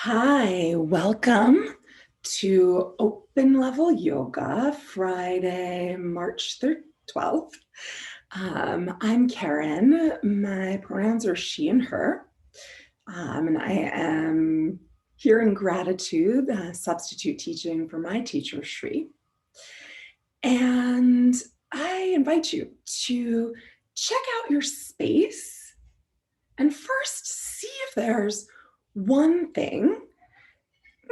Hi, welcome to Open Level Yoga, Friday, March 12th. I'm Keren. My pronouns are she and her. And I am here in gratitude, substitute teaching for my teacher, Shri. And I invite you to check out your space and first see if there's one thing,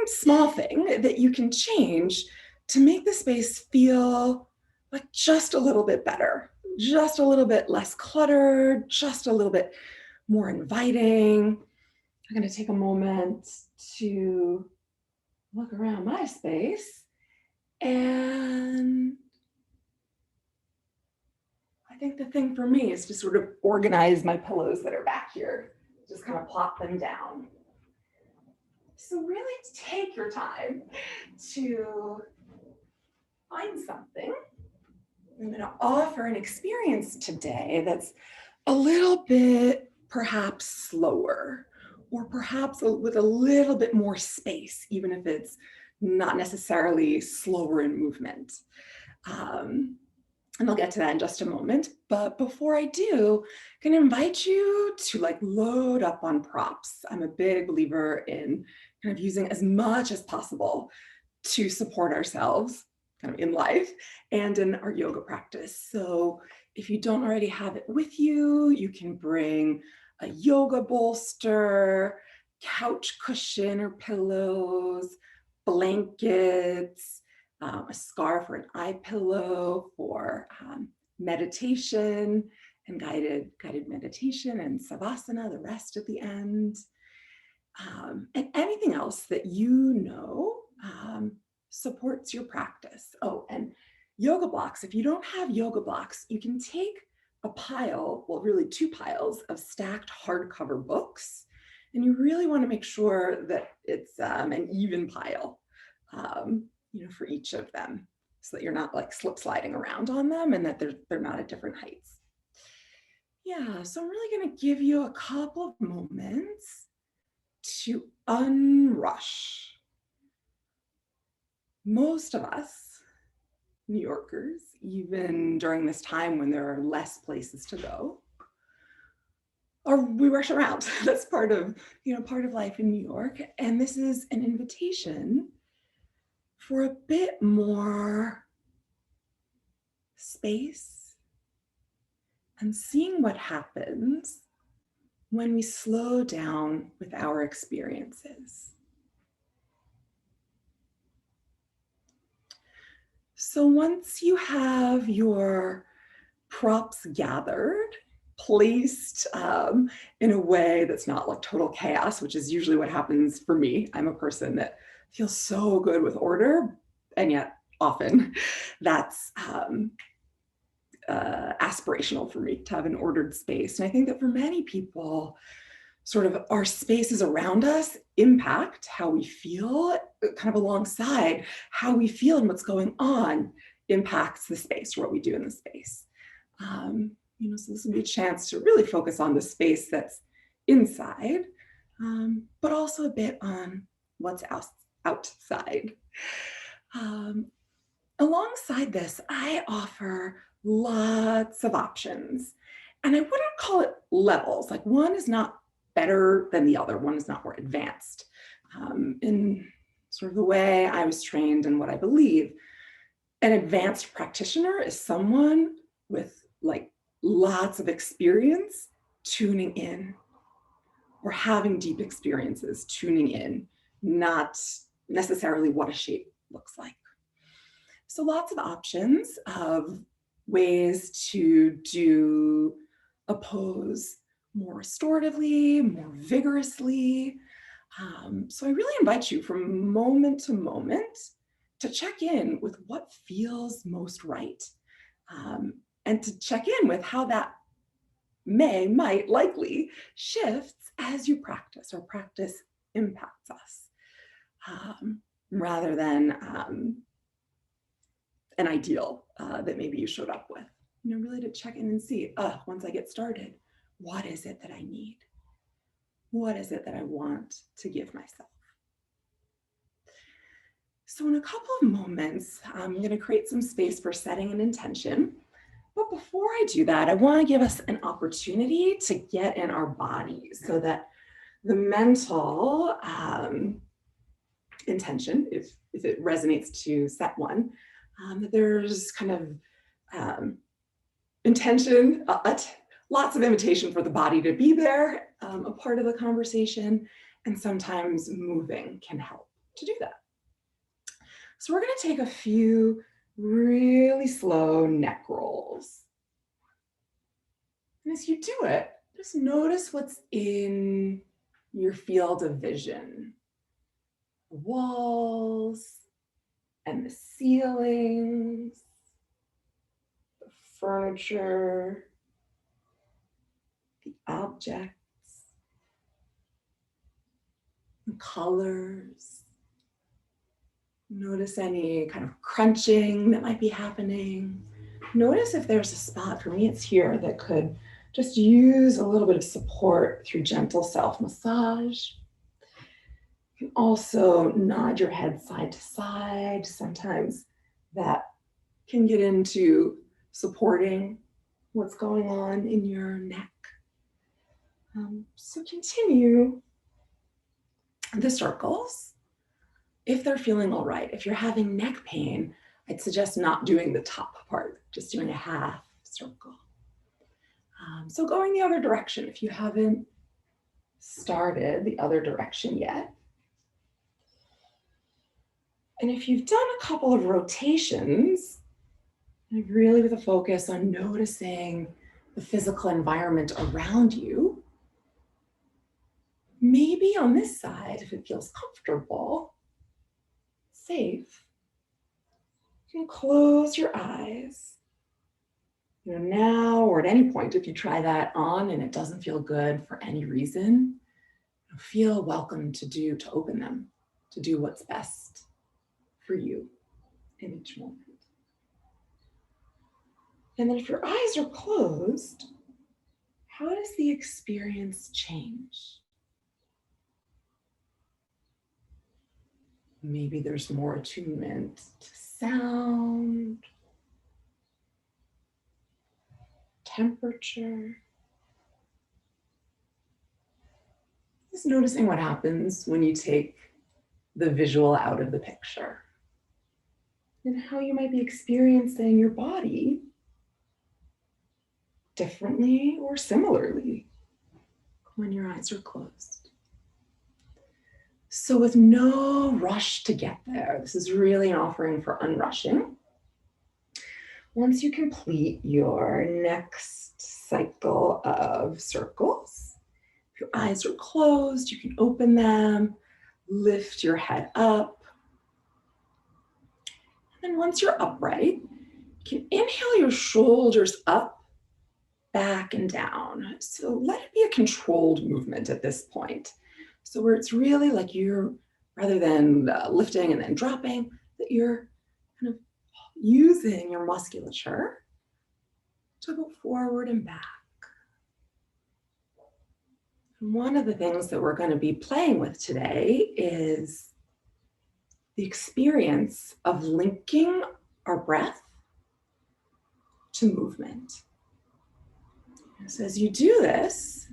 small thing that you can change to make the space feel like just a little bit better, just a little bit less cluttered, just a little bit more inviting. I'm going to take a moment to look around my space, and I think the thing for me is to sort of organize my pillows that are back here, just kind of plop them down. So really take your time to find something. I'm going to offer an experience today that's a little bit perhaps slower, or perhaps with a little bit more space, even if it's not necessarily slower in movement. And I'll get to that in just a moment. But before I do, I'm going to invite you to load up on props. I'm a big believer in kind of using as much as possible to support ourselves kind of in life and in our yoga practice. So if you don't already have it with you, you can bring a yoga bolster, couch cushion or pillows, blankets, a scarf or an eye pillow for meditation and guided meditation and savasana, the rest at the end. And anything else that supports your practice. Oh, and yoga blocks. If you don't have yoga blocks, you can take a pile, well, really two piles of stacked hardcover books. And you really want to make sure that it's an even pile, for each of them, so that you're not slip sliding around on them and that they're not at different heights. Yeah, so I'm really going to give you a couple of moments to unrush. Most of us, New Yorkers, even during this time when there are less places to go, or we rush around. That's part of life in New York. And this is an invitation for a bit more space and seeing what happens when we slow down with our experiences. So once you have your props gathered, placed in a way that's not like total chaos, which is usually what happens for me. I'm a person that feels so good with order, and yet often that's aspirational for me to have an ordered space. And I think that for many people, sort of our spaces around us impact how we feel, kind of alongside how we feel and what's going on impacts the space, or what we do in the space. So this will be a chance to really focus on the space that's inside, but also a bit on what's outside. Alongside this, I offer lots of options, and I wouldn't call it levels. Like, one is not better than the other, one is not more advanced. In sort of the way I was trained and what I believe, an advanced practitioner is someone with lots of experience tuning in, or having deep experiences tuning in, not necessarily what a shape looks like. So lots of options of ways to do a pose more restoratively, more vigorously. So I really invite you from moment to moment to check in with what feels most right. And to check in with how that might likely shifts as you practice, or practice impacts us, rather than an ideal that maybe you showed up with. Really to check in and see, once I get started, what is it that I need? What is it that I want to give myself? So in a couple of moments, I'm going to create some space for setting an intention. But before I do that, I want to give us an opportunity to get in our bodies so that the mental intention, if it resonates to set one, that there's kind of intention, lots of invitation for the body to be there, a part of the conversation, and sometimes moving can help to do that. So we're going to take a few really slow neck rolls. And as you do it, just notice what's in your field of vision. The walls and the ceilings, the furniture, the objects, the colors. Notice any kind of crunching that might be happening. Notice if there's a spot, for me it's here, that could just use a little bit of support through gentle self-massage. You can also nod your head side to side. Sometimes that can get into supporting what's going on in your neck. So continue the circles if they're feeling all right. If you're having neck pain, I'd suggest not doing the top part, just doing a half circle. So going the other direction, if you haven't started the other direction yet. And if you've done a couple of rotations, really with a focus on noticing the physical environment around you, maybe on this side, if it feels comfortable, safe, you can close your eyes. Now or at any point, if you try that on and it doesn't feel good for any reason, feel welcome to open them, to do what's best for you in each moment. And then if your eyes are closed, how does the experience change? Maybe there's more attunement to sound, temperature. Just noticing what happens when you take the visual out of the picture and how you might be experiencing your body differently or similarly when your eyes are closed. So with no rush to get there, this is really an offering for unrushing. Once you complete your next cycle of circles, if your eyes are closed, you can open them, lift your head up. And then once you're upright, you can inhale your shoulders up, back, and down. So let it be a controlled movement at this point. So where it's really like you're, rather than lifting and then dropping, that you're kind of using your musculature to go forward and back. And one of the things that we're going to be playing with today is the experience of linking our breath to movement. So as you do this,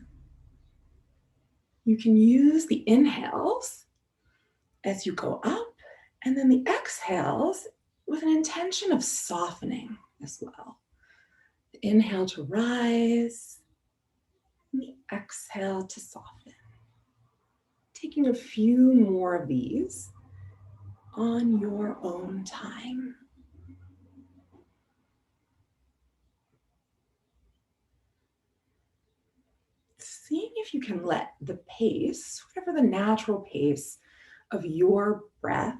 you can use the inhales as you go up, and then the exhales with an intention of softening as well. The inhale to rise, and the exhale to soften. Taking a few more of these on your own time. Seeing if you can let the pace, whatever the natural pace of your breath,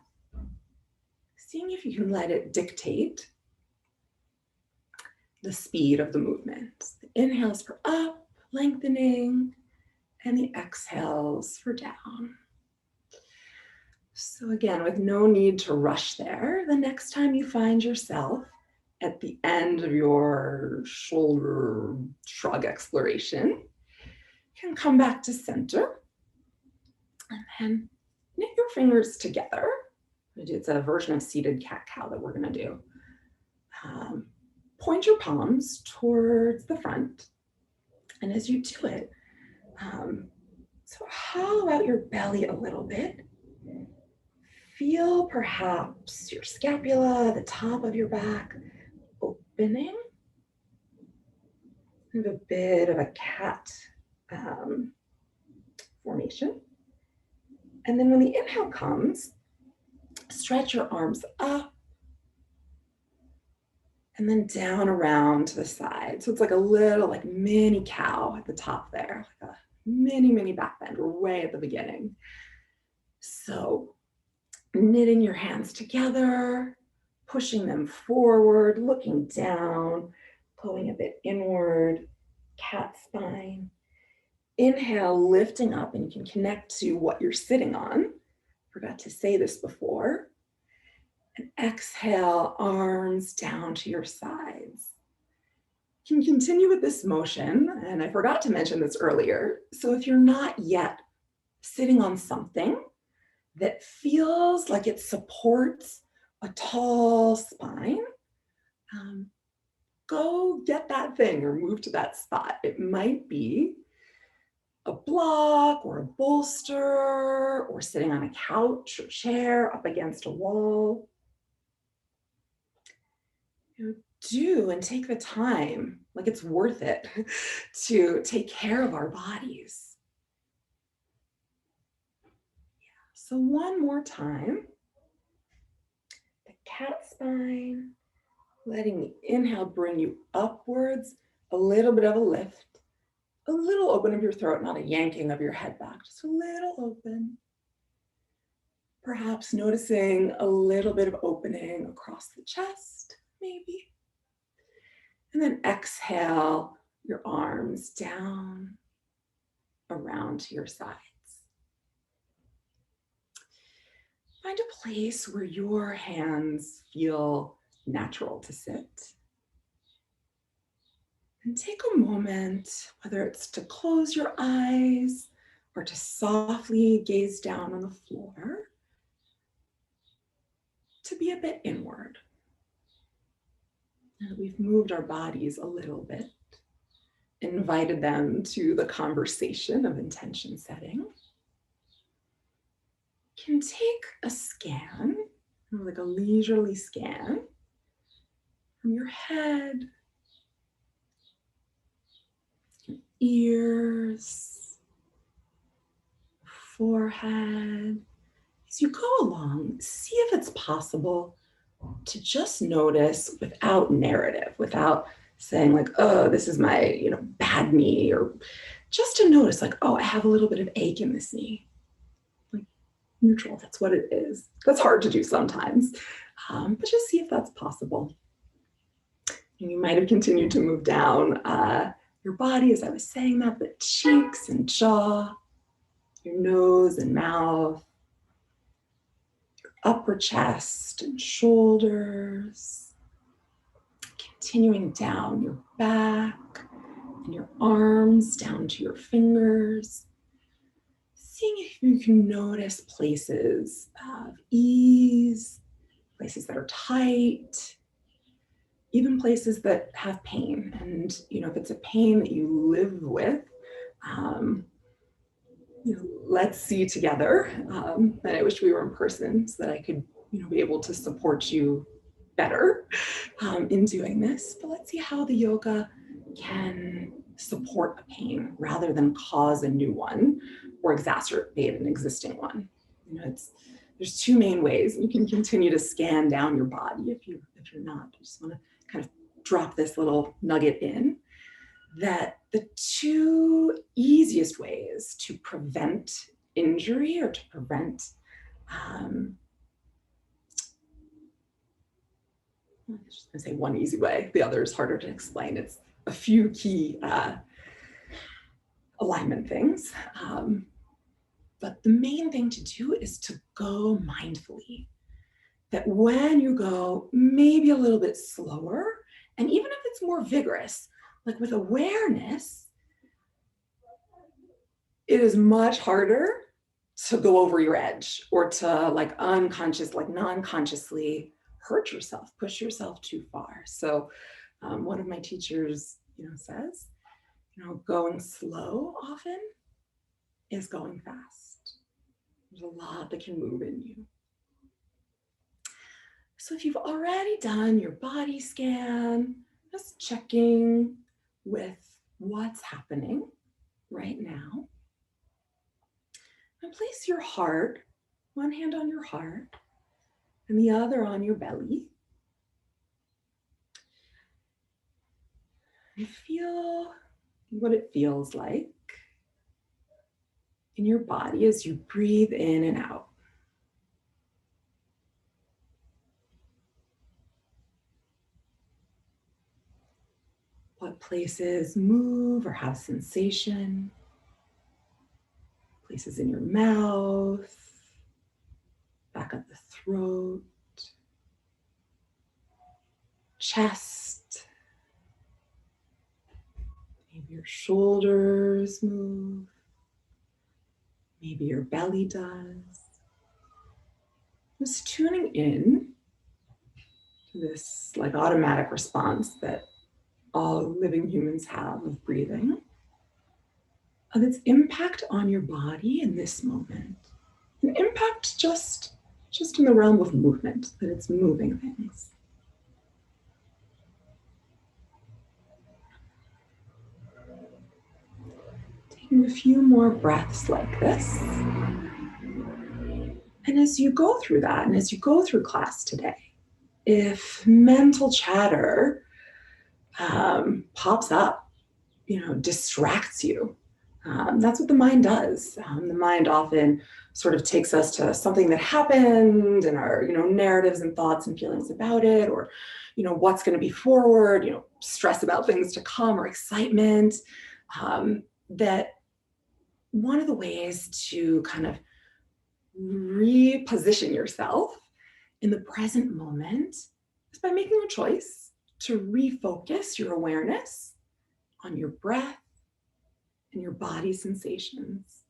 seeing if you can let it dictate the speed of the movement. The inhales for up, lengthening, and the exhales for down. So again, with no need to rush there, the next time you find yourself at the end of your shoulder shrug exploration, you can come back to center and then knit your fingers together It's a version of seated cat-cow that we're going to do. Point your palms towards the front. And as you do it, so hollow out your belly a little bit. Feel perhaps your scapula, the top of your back opening. Have a bit of a cat formation. And then when the inhale comes, stretch your arms up and then down around to the side. So it's like a little like mini cow at the top there, like a mini back bend. We're way at the beginning. So knitting your hands together, pushing them forward, looking down, pulling a bit inward, cat spine. Inhale, lifting up, and you can connect to what you're sitting on. Forgot to say this before. And exhale, arms down to your sides. You can continue with this motion, and I forgot to mention this earlier. So if you're not yet sitting on something that feels like it supports a tall spine, go get that thing or move to that spot. It might be a block or a bolster or sitting on a couch or chair up against a wall. Do and take the time, like it's worth it, to take care of our bodies. So one more time, the cat spine, letting the inhale bring you upwards, a little bit of a lift, a little open of your throat, not a yanking of your head back, just a little open. Perhaps noticing a little bit of opening across the chest, maybe. And then exhale your arms down around to your sides. Find a place where your hands feel natural to sit. And take a moment, whether it's to close your eyes or to softly gaze down on the floor, to be a bit inward. Now that we've moved our bodies a little bit, invited them to the conversation of intention setting, can take a scan, like a leisurely scan, from your head, your ears, forehead. As you go along, see if it's possible to just notice without narrative, without saying like, oh, this is my, bad knee, or just to notice like, oh, I have a little bit of ache in this knee. Like neutral, that's what it is. That's hard to do sometimes, but just see if that's possible. And you might have continued to move down your body as I was saying that, but cheeks and jaw, your nose and mouth, your upper chest and shoulders, continuing down your back and your arms down to your fingers, seeing if you can notice places of ease, places that are tight, even places that have pain. And if it's a pain that you live with, let's see together. And I wish we were in person so that I could be able to support you better in doing this. But let's see how the yoga can support a pain rather than cause a new one or exacerbate an existing one. There's two main ways. You can continue to scan down your body if you're not. I just want to kind of drop this little nugget in that the two easiest ways to prevent injury or to prevent I'm just going to say one easy way. The other is harder to explain. It's a few key alignment things. But the main thing to do is to go mindfully. That when you go maybe a little bit slower, and even if it's more vigorous, like with awareness, it is much harder to go over your edge or to like non-consciously hurt yourself, push yourself too far. So one of my teachers, says, going slow often is going fast. There's a lot that can move in you. So if you've already done your body scan, just checking with what's happening right now. And place your heart, one hand on your heart and the other on your belly. And feel what it feels like in your body as you breathe in and out. What places move or have sensation? Places in your mouth, back of the throat, chest. Maybe your shoulders move. Maybe your belly does. Just tuning in to this like automatic response that all living humans have of breathing, of its impact on your body in this moment. An impact just in the realm of movement, that it's moving things. Taking a few more breaths like this. And as you go through that, and as you go through class today, if mental chatter pops up, distracts you, that's what the mind does. The mind often sort of takes us to something that happened and our, narratives and thoughts and feelings about it, or, what's going to be forward, stress about things to come or excitement. That one of the ways to kind of reposition yourself in the present moment is by making a choice to refocus your awareness on your breath and your body sensations.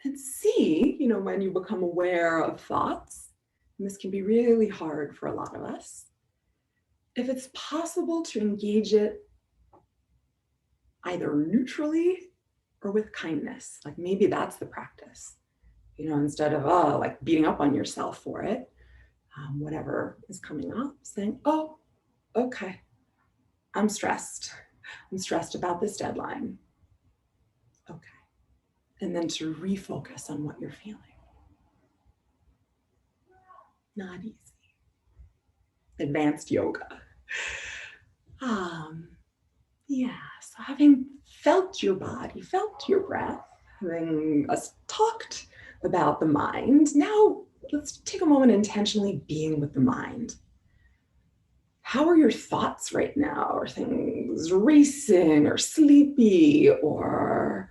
And see, when you become aware of thoughts, and this can be really hard for a lot of us, if it's possible to engage it either neutrally or with kindness. Like maybe that's the practice, instead of like beating up on yourself for it, whatever is coming up, saying, oh, okay, I'm stressed. I'm stressed about this deadline. Okay. And then to refocus on what you're feeling. Not easy. Advanced yoga. So having felt your body, felt your breath, having us talked about the mind, now let's take a moment intentionally being with the mind. How are your thoughts right now? Are things racing or sleepy or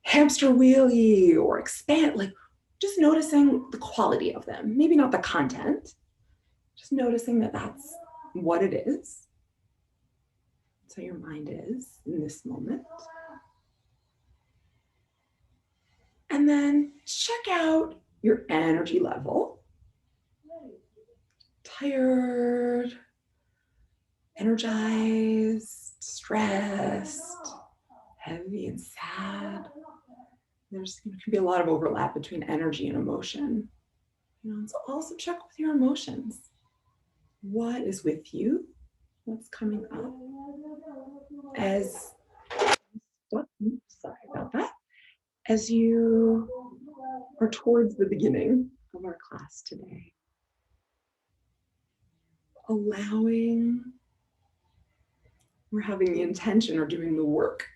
hamster wheely or expand? Like just noticing the quality of them, maybe not the content, just noticing that that's what it is. So your mind is in this moment. And then check out your energy level. Tired, energized, stressed, heavy and sad. There can be a lot of overlap between energy and emotion. So also check with your emotions. What is with you? What's coming up? Sorry about that. As you are towards the beginning of our class today, we're having the intention or doing the work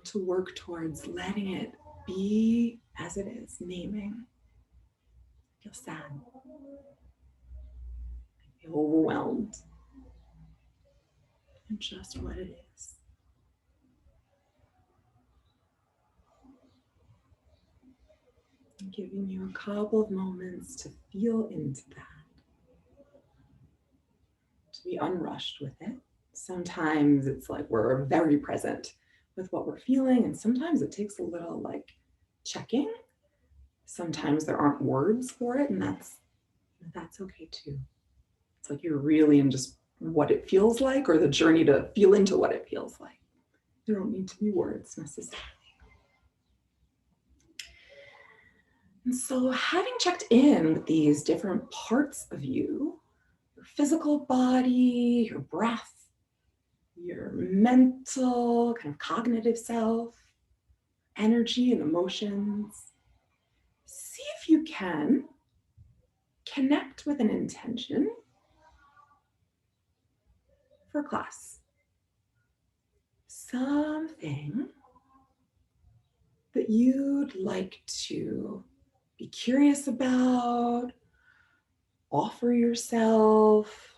to work towards letting it be as it is, naming. I feel sad. I feel overwhelmed. And just what it is. I'm giving you a couple of moments to feel into that, to be unrushed with it. Sometimes it's like we're very present with what we're feeling, and sometimes it takes a little like checking. Sometimes there aren't words for it, and that's okay too. It's like you're really in just what it feels like, or the journey to feel into what it feels like. There don't need to be words necessarily. And so having checked in with these different parts of you, your physical body, your breath, your mental, kind of cognitive self, energy and emotions, see if you can connect with an intention for class. Something that you'd like to be curious about, offer yourself,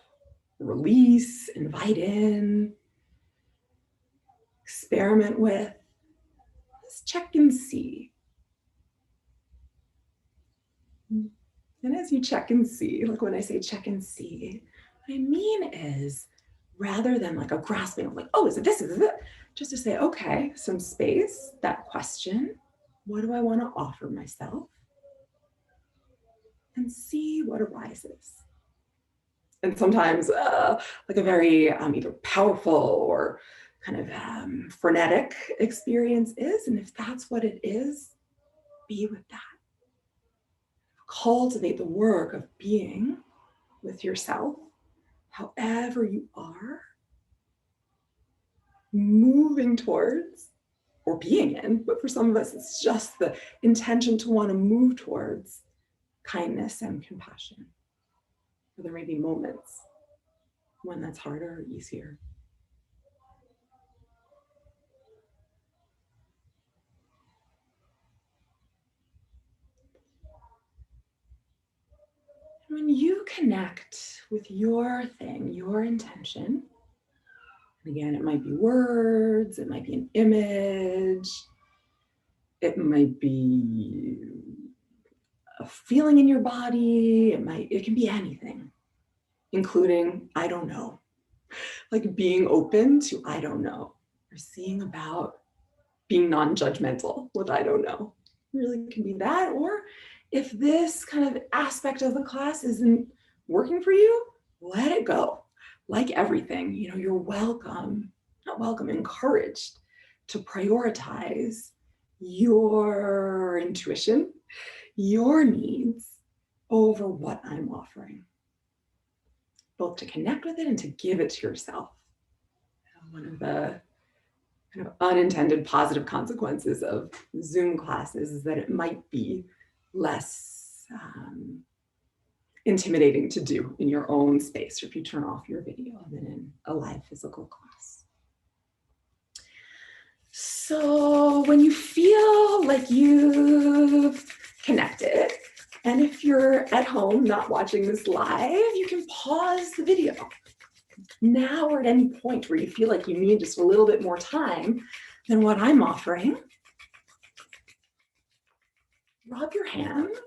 release, invite in, experiment with. Let's check and see. And as you check and see, like when I say check and see, what I mean is rather than like a grasping of like, oh, is it this, is it? Just to say, okay, some space, that question, what do I want to offer myself? And see what arises. And sometimes like a very either powerful or kind of frenetic experience is. And if that's what it is, be with that. Cultivate the work of being with yourself, however you are, moving towards or being in, but for some of us, it's just the intention to want to move towards kindness and compassion. Or there may be moments when that's harder or easier. When you connect with your thing, your intention, and again, it might be words, it might be an image, it might be a feeling in your body, it can be anything, including I don't know. Like being open to I don't know, or seeing about being non-judgmental with I don't know. It really can be that. Or if this kind of aspect of the class isn't working for you, let it go. Like everything, you're encouraged to prioritize your intuition, your needs over what I'm offering, both to connect with it and to give it to yourself. One of the kind of unintended positive consequences of Zoom classes is that it might be less intimidating to do in your own space, or if you turn off your video, than in a live physical class. So when you feel like you've connected, and if you're at home not watching this live, you can pause the video now or at any point where you feel like you need just a little bit more time than what I'm offering. Rub your hands.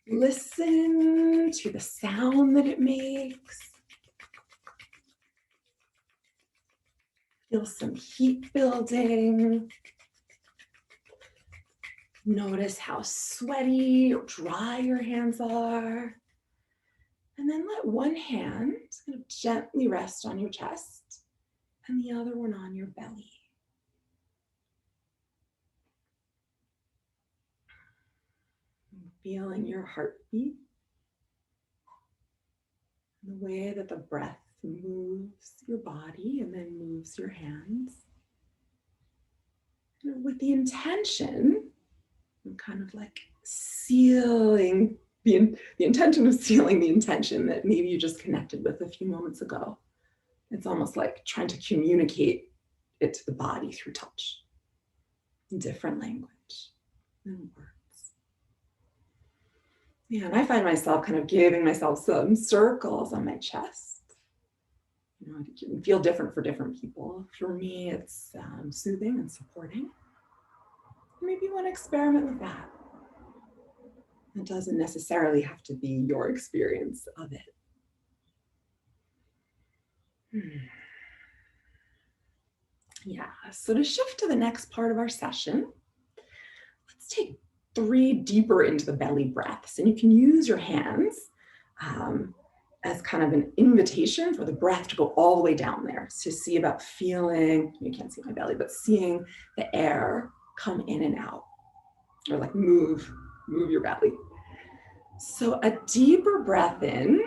Listen to the sound that it makes. Feel some heat building. Notice how sweaty or dry your hands are. And then let one hand kind of gently rest on your chest and the other one on your belly. Feeling your heartbeat, the way that the breath moves your body and then moves your hands. And with the intention, kind of like sealing the intention of sealing the intention that maybe you just connected with a few moments ago. It's almost like trying to communicate it to the body through touch, different language than words. Yeah, and I find myself kind of giving myself some circles on my chest. It can feel different for different people. For me, it's soothing and supporting. Maybe you want to experiment with that. It doesn't necessarily have to be your experience of it. Yeah, so to shift to the next part of our session, let's take 3 deeper into the belly breaths. And you can use your hands um, as kind of an invitation for the breath to go all the way down there. So see about feeling, you can't see my belly, but seeing the air come in and out, or like move your belly. So a deeper breath in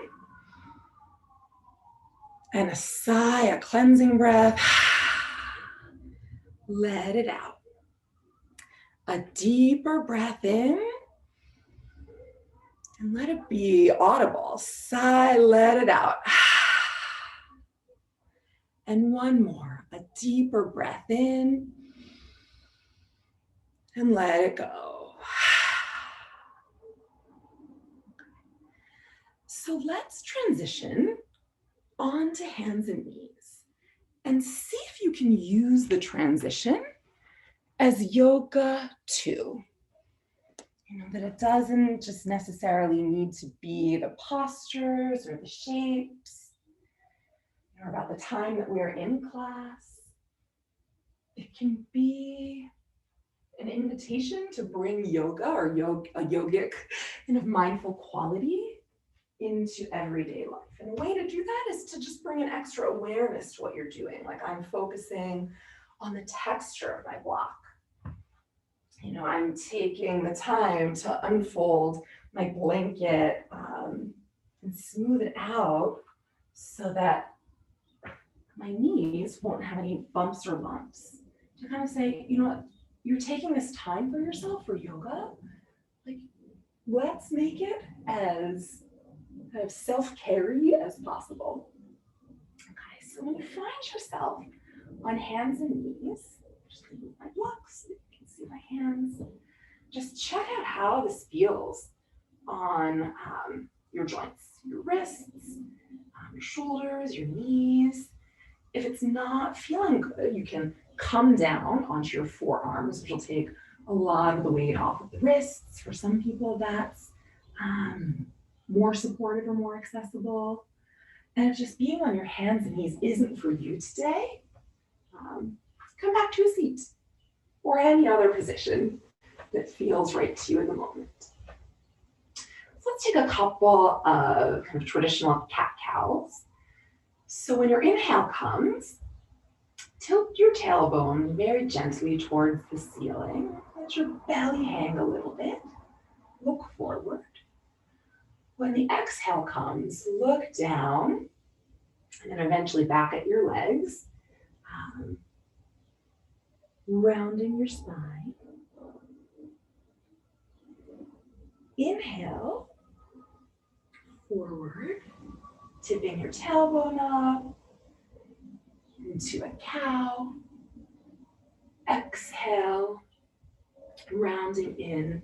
and a sigh, a cleansing breath. Let it out. A deeper breath in and let it be audible. Sigh, let it out. And one more, a deeper breath in and let it go. So let's transition onto hands and knees and see if you can use the transition as yoga too. You know, that it doesn't just necessarily need to be the postures or the shapes or about the time that we're in class. It can be an invitation to bring yoga or a yogic kind of mindful quality into everyday life. And a way to do that is to just bring an extra awareness to what you're doing. Like I'm focusing on the texture of my block. You know, I'm taking the time to unfold my blanket and smooth it out so that my knees won't have any bumps or lumps. To kind of say, you know what, you're taking this time for yourself for yoga. Like, let's make it as kind of self-carry as possible. Okay, so when you find yourself on hands and knees, just move my blocks, you can see my hands. Just check out how this feels on your joints, your wrists, your shoulders, your knees. If it's not feeling good, you can come down onto your forearms, which will take a lot of the weight off of the wrists. For some people, that's more supportive or more accessible. And if just being on your hands and knees isn't for you today, come back to a seat or any other position that feels right to you in the moment. So let's take a couple of kind of traditional cat-cows. So when your inhale comes, tilt your tailbone very gently towards the ceiling. Let your belly hang a little bit. Look forward. When the exhale comes, look down and then eventually back at your legs, rounding your spine. Inhale, forward, tipping your tailbone up into a cow. Exhale, rounding in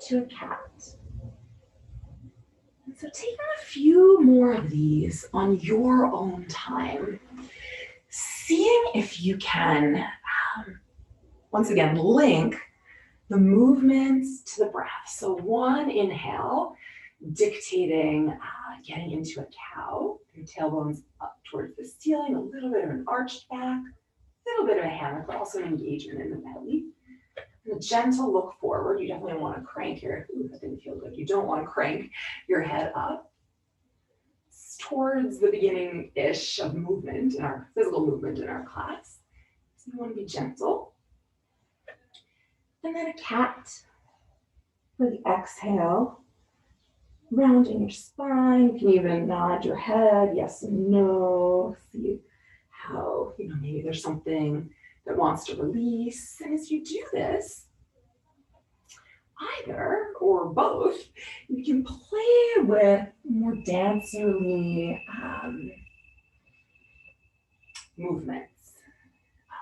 to a cat. And so taking a few more of these on your own time, seeing if you can, once again, link the movements to the breath. So one inhale, dictating getting into a cow, your tailbone's up towards the ceiling, a little bit of an arched back, a little bit of a hammock, but also an engagement in the belly. And a gentle look forward. You definitely want to crank your, ooh, that didn't feel good. You don't want to crank your head up. It's towards the beginning-ish of movement, in our physical movement in our class. So you want to be gentle. And then a cat for the exhale. Rounding your spine, you can even nod your head, yes and no. See how, maybe there's something that wants to release. And as you do this, either or both, you can play with more dancerly movements.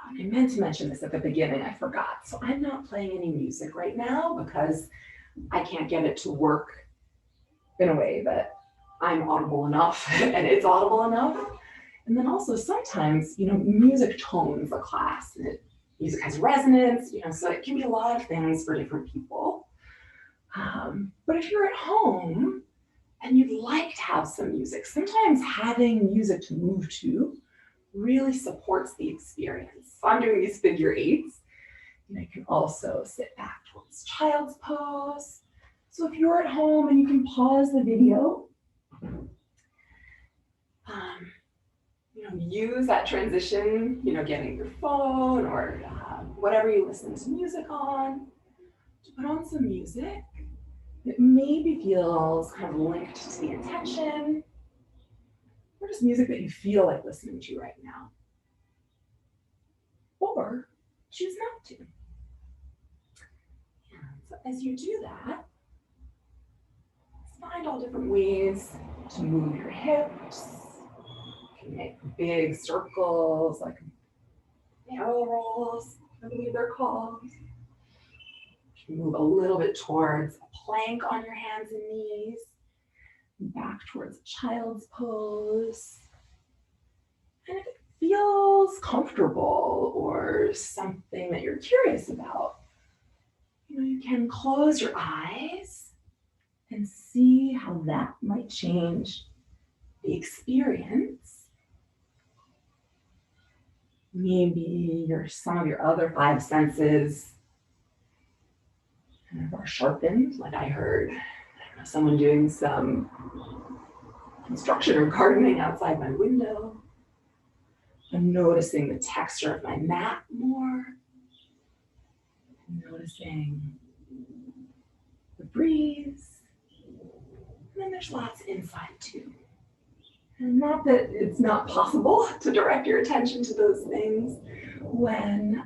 I meant to mention this at the beginning, I forgot. So I'm not playing any music right now because I can't get it to work in a way that I'm audible enough and it's audible enough. And then also sometimes, music tones a class and music has resonance, so it can be a lot of things for different people. But if you're at home and you'd like to have some music, sometimes having music to move to really supports the experience. So I'm doing these figure eights, and I can also sit back towards child's pose. So if you're at home and you can pause the video, use that transition, getting your phone or whatever you listen to music on, to put on some music that maybe feels kind of linked to the intention, or just music that you feel like listening to right now. Or choose not to. So as you do that, find all different ways to move your hips. You can make big circles, like barrel rolls, I believe they're called. You can move a little bit towards a plank on your hands and knees, back towards child's pose. And if it feels comfortable or something that you're curious about, you can close your eyes and see how that might change the experience. Maybe some of your other five senses kind of are sharpened, like I heard someone doing some construction or gardening outside my window. I'm noticing the texture of my mat more. I'm noticing the breeze. And then there's lots inside too. And not that it's not possible to direct your attention to those things when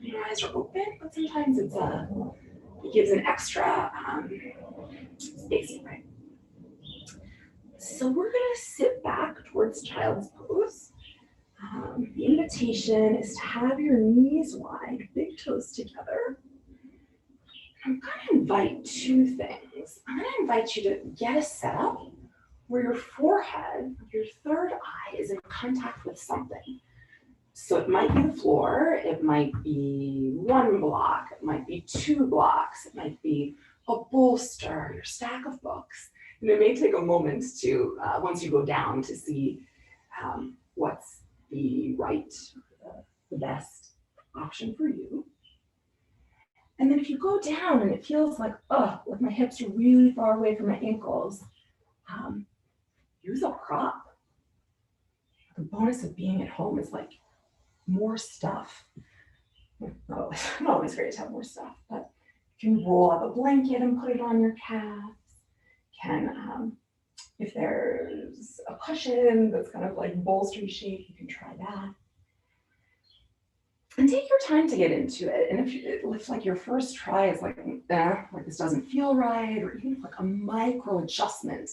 your eyes are open, but sometimes it gives an extra space, right? So we're gonna sit back towards child's pose. The invitation is to have your knees wide, big toes together. I'm gonna invite two things. I'm gonna invite you to get a setup where your forehead, your third eye, is in contact with something. So it might be the floor, it might be one block, it might be two blocks, it might be a bolster, your stack of books. And it may take a moment to, once you go down, to see what's the right, the best option for you. And then if you go down and it feels like my hips are really far away from my ankles, use a prop. The bonus of being at home is like more stuff. Not always great to have more stuff, but you can roll up a blanket and put it on your calves. If there's a cushion that's kind of like bolstery shape, you can try that. And take your time to get into it. And if like your first try is like this doesn't feel right, or even if like a micro adjustment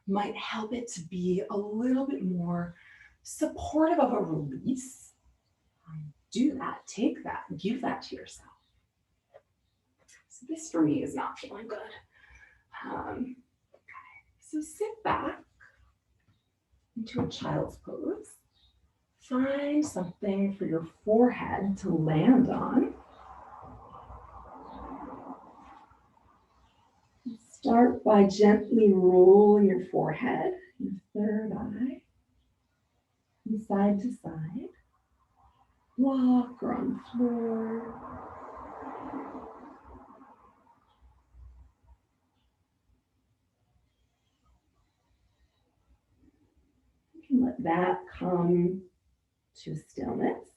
might help it to be a little bit more supportive of a release, do that, take that, give that to yourself. So this for me is not feeling good. So sit back into a child's pose. Find something for your forehead to land on. Start by gently rolling your forehead, your third eye, from side to side, block or on the floor. You can let that come to stillness.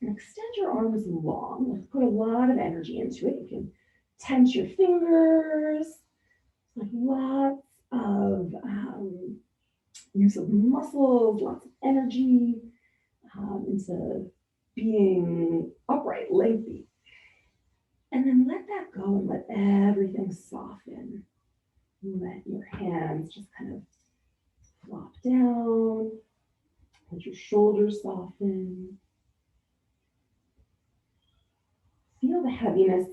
And extend your arms long. Let's put a lot of energy into it. You can tense your fingers, like lots of use of muscles, lots of energy into being upright, lengthy. And then let that go and let everything soften. Let your hands just kind of flop down. Let your shoulders soften. Feel the heaviness,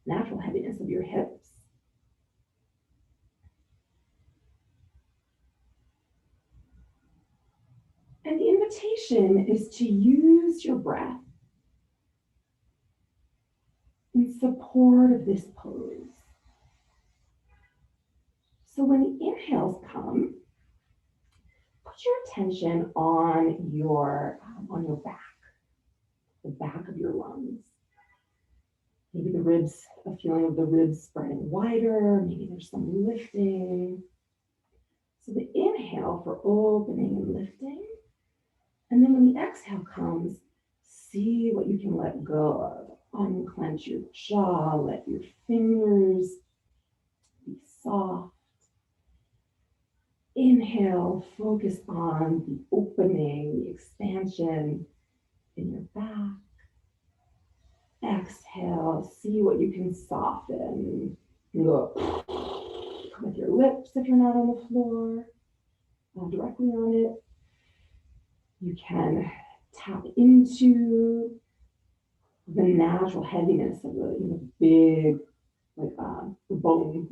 natural heaviness of your hips. And the invitation is to use your breath in support of this pose. So when the inhales come, your attention on your back, the back of your lungs. Maybe the ribs, a feeling of the ribs spreading wider. Maybe there's some lifting. So the inhale for opening and lifting. And then when the exhale comes, see what you can let go of. Unclench your jaw, let your fingers be soft. Inhale, focus on the opening, the expansion in your back. Exhale, see what you can soften. And go with your lips if you're not on the floor, not directly on it. You can tap into the natural heaviness of the big, like the bone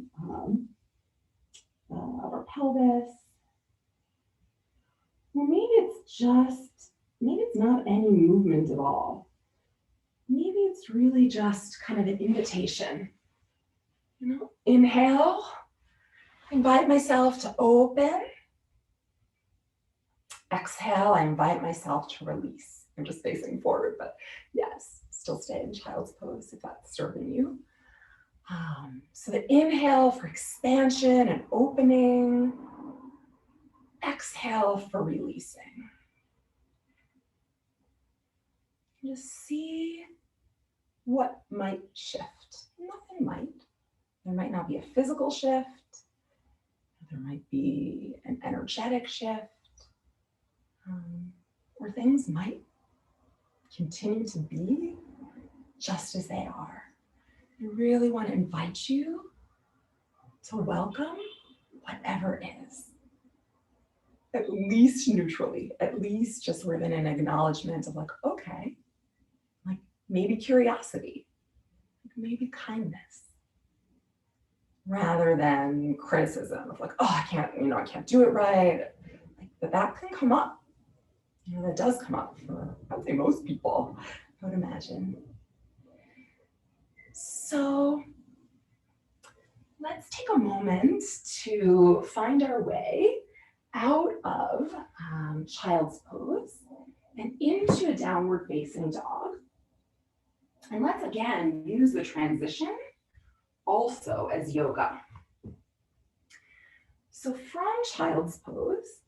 of our pelvis. Or maybe it's not any movement at all. Maybe it's really just kind of an invitation. Inhale, invite myself to open. Exhale, I invite myself to release. I'm just facing forward, but yes, still stay in child's pose if that's serving you. So the inhale for expansion and opening. Exhale for releasing. Just see what might shift. Nothing might. There might not be a physical shift. There might be an energetic shift. Or things might continue to be just as they are. I really want to invite you to welcome whatever is. At least neutrally, at least just within an acknowledgement of like, okay, like maybe curiosity, maybe kindness, rather than criticism of like, oh, I can't do it right. Like that can come up. That does come up for, I would say, most people, I would imagine. So let's take a moment to find our way out of child's pose and into a downward facing dog. And let's again use the transition also as yoga. So from child's pose,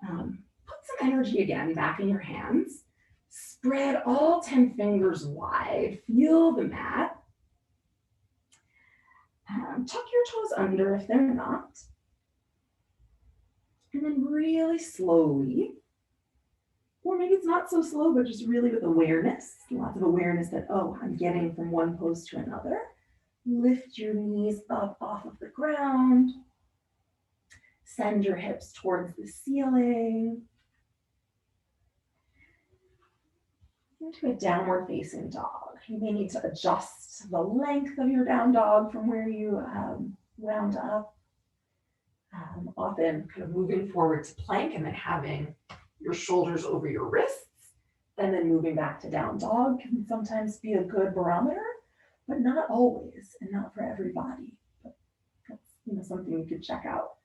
put some energy again back in your hands. Spread all 10 fingers wide. Feel the mat. Tuck your toes under if they're not. And then really slowly, or maybe it's not so slow, but just really with awareness, lots of awareness that, oh, I'm getting from one pose to another. Lift your knees up off of the ground. Send your hips towards the ceiling. Into a downward facing dog. You may need to adjust the length of your down dog from where you round up. Often kind of moving forward to plank and then having your shoulders over your wrists, and then moving back to down dog can sometimes be a good barometer, but not always and not for everybody. But that's something you could check out.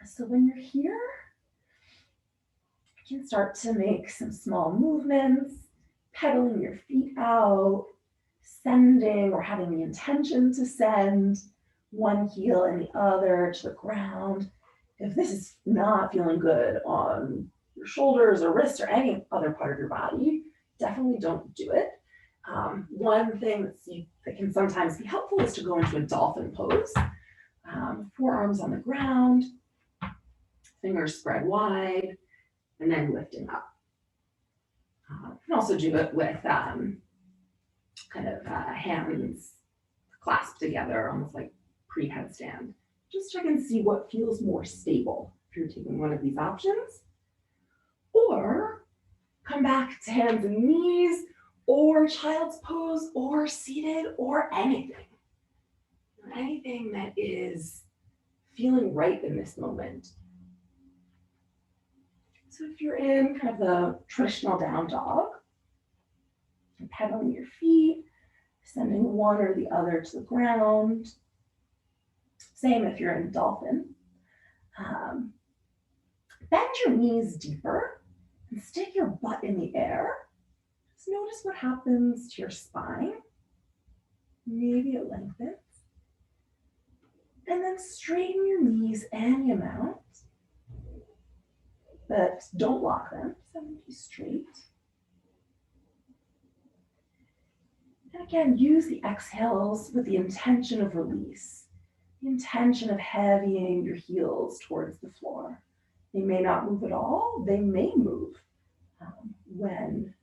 So when you're here, you can start to make some small movements, pedaling your feet out, sending or having the intention to send one heel and the other to the ground. If this is not feeling good on your shoulders or wrists or any other part of your body, definitely don't do it. One thing that can sometimes be helpful is to go into a dolphin pose. Forearms on the ground, fingers spread wide, and then lifting up. You can also do it with hands clasped together, almost like pre-headstand. Just check and see what feels more stable if you're taking one of these options. Or come back to hands and knees, or child's pose, or seated, or anything. Anything that is feeling right in this moment. So if you're in kind of the traditional down dog, you're pedaling your feet, sending one or the other to the ground. Same if you're in dolphin. Um, Bend your knees deeper and stick your butt in the air. Just notice what happens to your spine. Maybe it lengthens. And then straighten your knees any amount, but don't lock them. So be straight. And again, use the exhales with the intention of release, the intention of heavying your heels towards the floor. They may not move at all. They may move when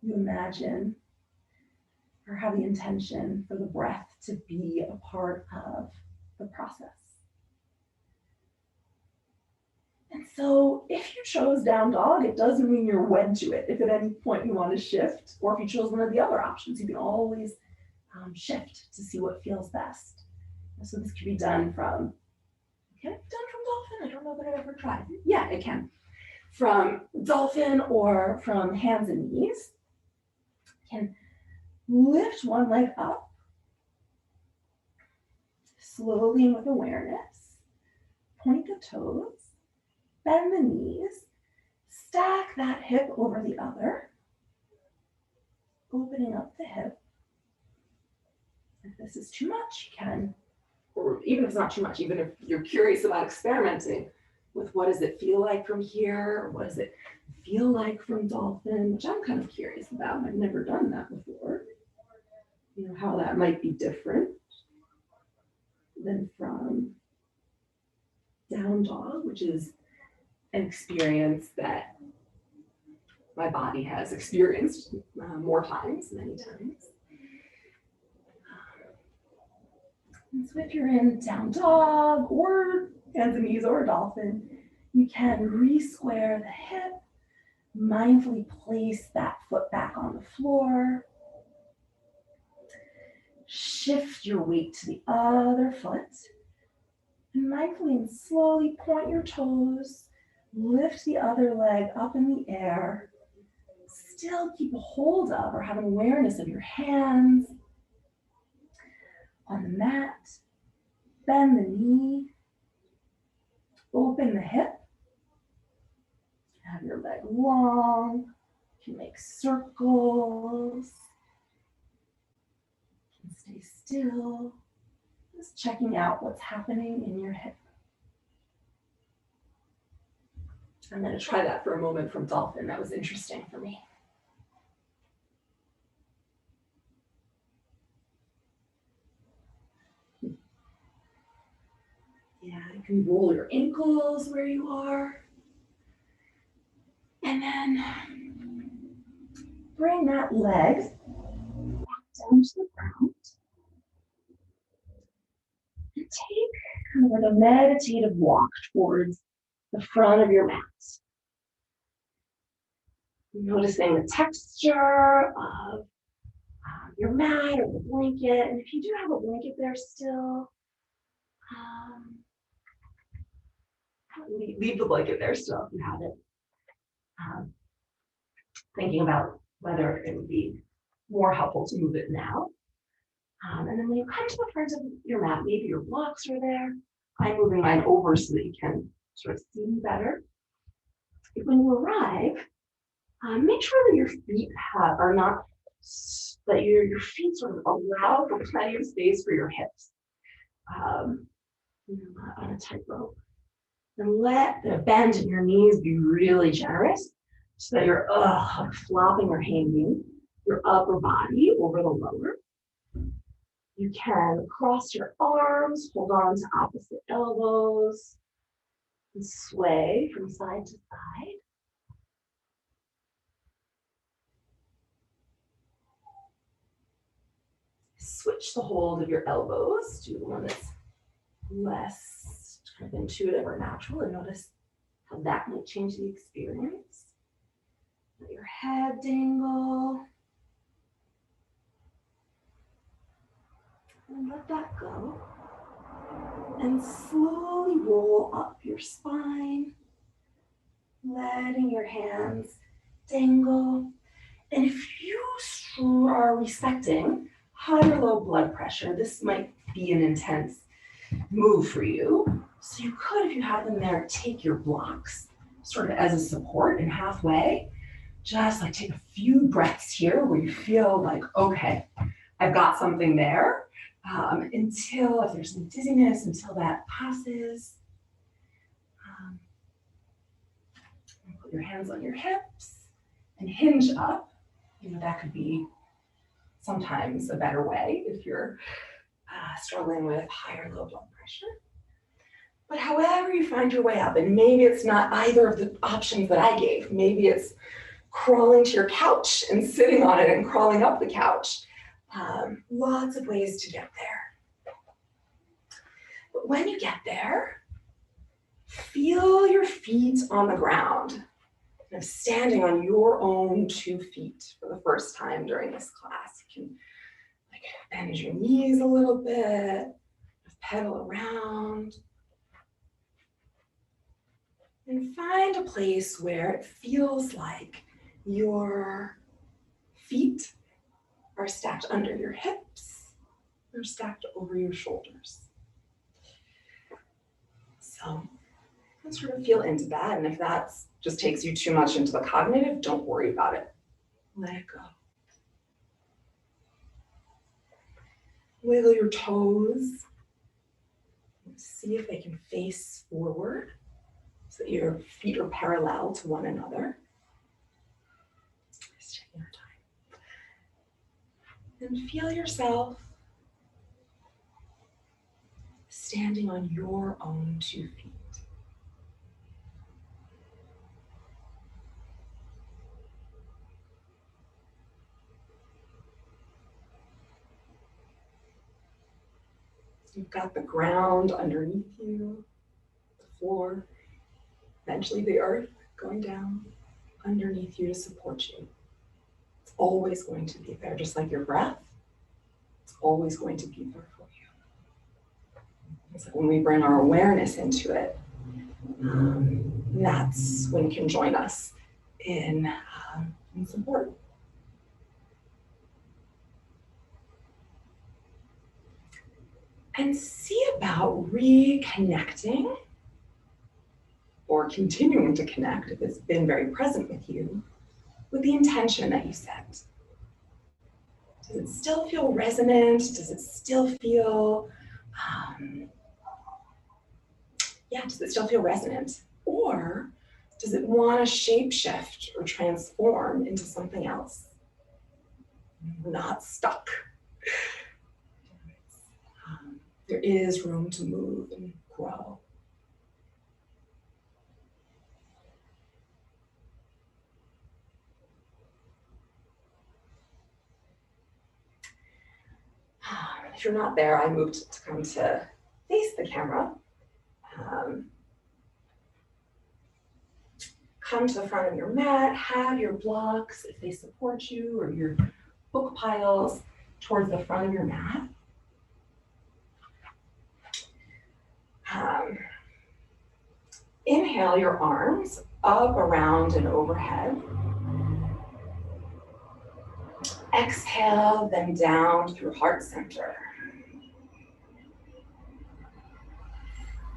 you imagine or have the intention for the breath to be a part of the process. And so if you chose down dog, it doesn't mean you're wed to it. If at any point you want to shift, or if you chose one of the other options, you can always shift to see what feels best. And so this can be done from, can it be done from dolphin? I don't know that I've ever tried. Yeah, it can. From dolphin or from hands and knees. You can lift one leg up, slowly and with awareness. Point the toes. Bend the knees, stack that hip over the other, opening up the hip. If this is too much, you can, or even if it's not too much, even if you're curious about experimenting with what does it feel like from here, or what does it feel like from dolphin, which I'm kind of curious about. I've never done that before. You know, how that might be different than from down dog, which is an experience that my body has experienced more times, many times. And so if you're in down dog or hands and knees or dolphin, you can re-square the hip, mindfully place that foot back on the floor, shift your weight to the other foot, and mindfully and slowly point your toes. Lift the other leg up in the air. Still keep a hold of or have an awareness of your hands on the mat. Bend the knee. Open the hip. Have your leg long. You can make circles. You can stay still. Just checking out what's happening in your hip. I'm going to try that for a moment from dolphin. That was interesting for me. Yeah, you can roll your ankles where you are. And then bring that leg down to the ground. And take kind of like a meditative walk towards the front of your mat. Noticing the texture of your mat or the blanket. And if you do have a blanket there still, leave the blanket there still if you have it. Thinking about whether it would be more helpful to move it now. And then when you come to the front of your mat, maybe your blocks are there. I'm moving mine over so that you can sort of see me better. When you arrive, make sure that your feet are not, that your feet sort of allow for plenty of space for your hips. Not on a tightrope. And let the bend in your knees be really generous so that you're flopping or hanging your upper body over the lower. You can cross your arms, hold on to opposite elbows, and sway from side to side. Switch the hold of your elbows to one that's less kind of intuitive or natural, and notice how that might change the experience. Let your head dangle. And let that go. And slowly roll up your spine, letting your hands dangle. And if you are respecting high or low blood pressure, this might be an intense move for you. So you could, if you have them there, take your blocks sort of as a support and halfway. Just like take a few breaths here where you feel like, okay, I've got something there. Until, if there's some dizziness, until that passes. Put your hands on your hips and hinge up. You know, that could be sometimes a better way if you're struggling with high or low blood pressure. But however you find your way up, and maybe it's not either of the options that I gave, maybe it's crawling to your couch and sitting on it and crawling up the couch. Lots of ways to get there. But when you get there, feel your feet on the ground. Kind of standing on your own 2 feet for the first time during this class. You can like bend your knees a little bit, pedal around, and find a place where it feels like your feet are stacked under your hips, or stacked over your shoulders. So let's sort of feel into that, and if that just takes you too much into the cognitive, don't worry about it. Let it go. Wiggle your toes. See if they can face forward so that your feet are parallel to one another. Just taking your time. And feel yourself standing on your own 2 feet. You've got the ground underneath you, the floor, eventually the earth going down underneath you to support you. It's always going to be there, just like your breath. It's always going to be there for you. It's like when we bring our awareness into it, that's when it can join us in support. And see about reconnecting or continuing to connect if it's been very present with you with the intention that you set. Does it still feel resonant? Does it still feel, does it still feel resonant? Or does it want to shapeshift or transform into something else? Not stuck. There is room to move and grow. If you're not there, I moved to come to face the camera. Come to the front of your mat, have your blocks, if they support you, or your book piles towards the front of your mat. Inhale your arms up, around, and overhead. Exhale them down through heart center.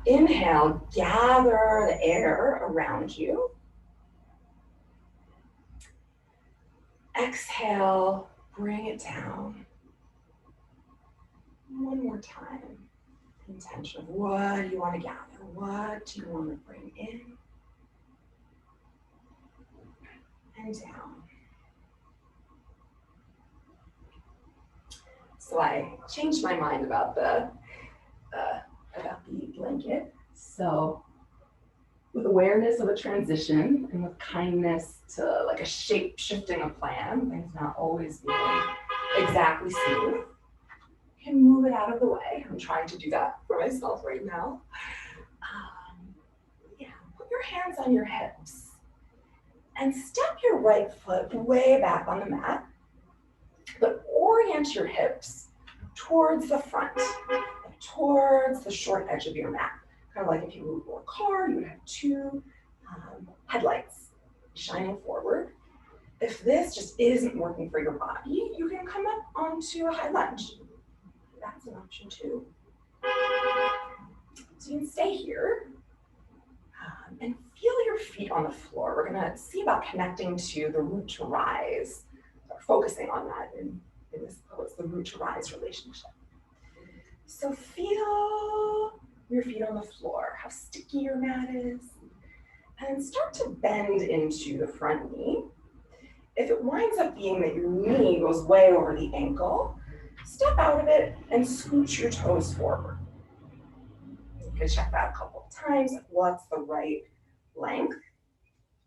Inhale, gather the air around you. Exhale, bring it down. One more time. Intention of what do you want to gather? What do you want to bring in and down? So I changed my mind about the blanket. So with awareness of a transition and with kindness to like a shape shifting a plan, things not always being exactly smooth, you can move it out of the way. I'm trying to do that for myself right now. Put your hands on your hips and step your right foot way back on the mat, but orient your hips towards the front, towards the short edge of your mat. Kind of like if you were a car, you would have 2 headlights shining forward. If this just isn't working for your body, you can come up onto a high lunge. That's an option too. So you can stay here and feel your feet on the floor. We're gonna see about connecting to the root to rise, or focusing on that in this pose, the root to rise relationship. So feel your feet on the floor, how sticky your mat is, and start to bend into the front knee. If it winds up being that your knee goes way over the ankle, step out of it and scooch your toes forward. You can check that a couple of times. What's the right length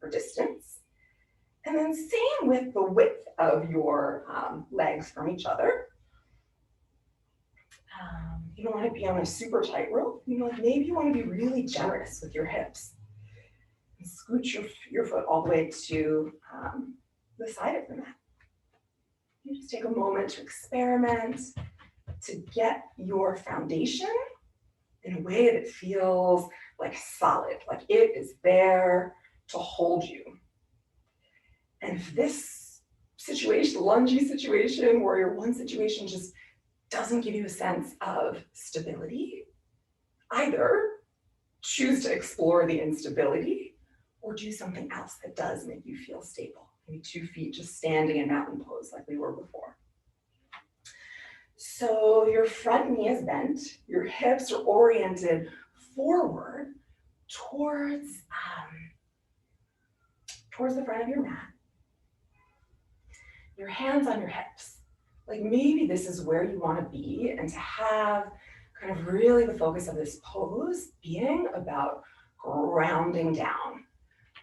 or distance? And then same with the width of your legs from each other. You don't want to be on a super tight rope. Maybe you want to be really generous with your hips. And scooch your foot all the way to the side of the mat. You just take a moment to experiment, to get your foundation in a way that feels like solid, like it is there to hold you. And if this situation, lungy situation, warrior one situation, just doesn't give you a sense of stability, either choose to explore the instability or do something else that does make you feel stable. Maybe 2 feet just standing in mountain pose like we were before. So your front knee is bent, your hips are oriented forward towards the front of your mat. Your hands on your hips. Like maybe this is where you want to be, and to have kind of really the focus of this pose being about grounding down.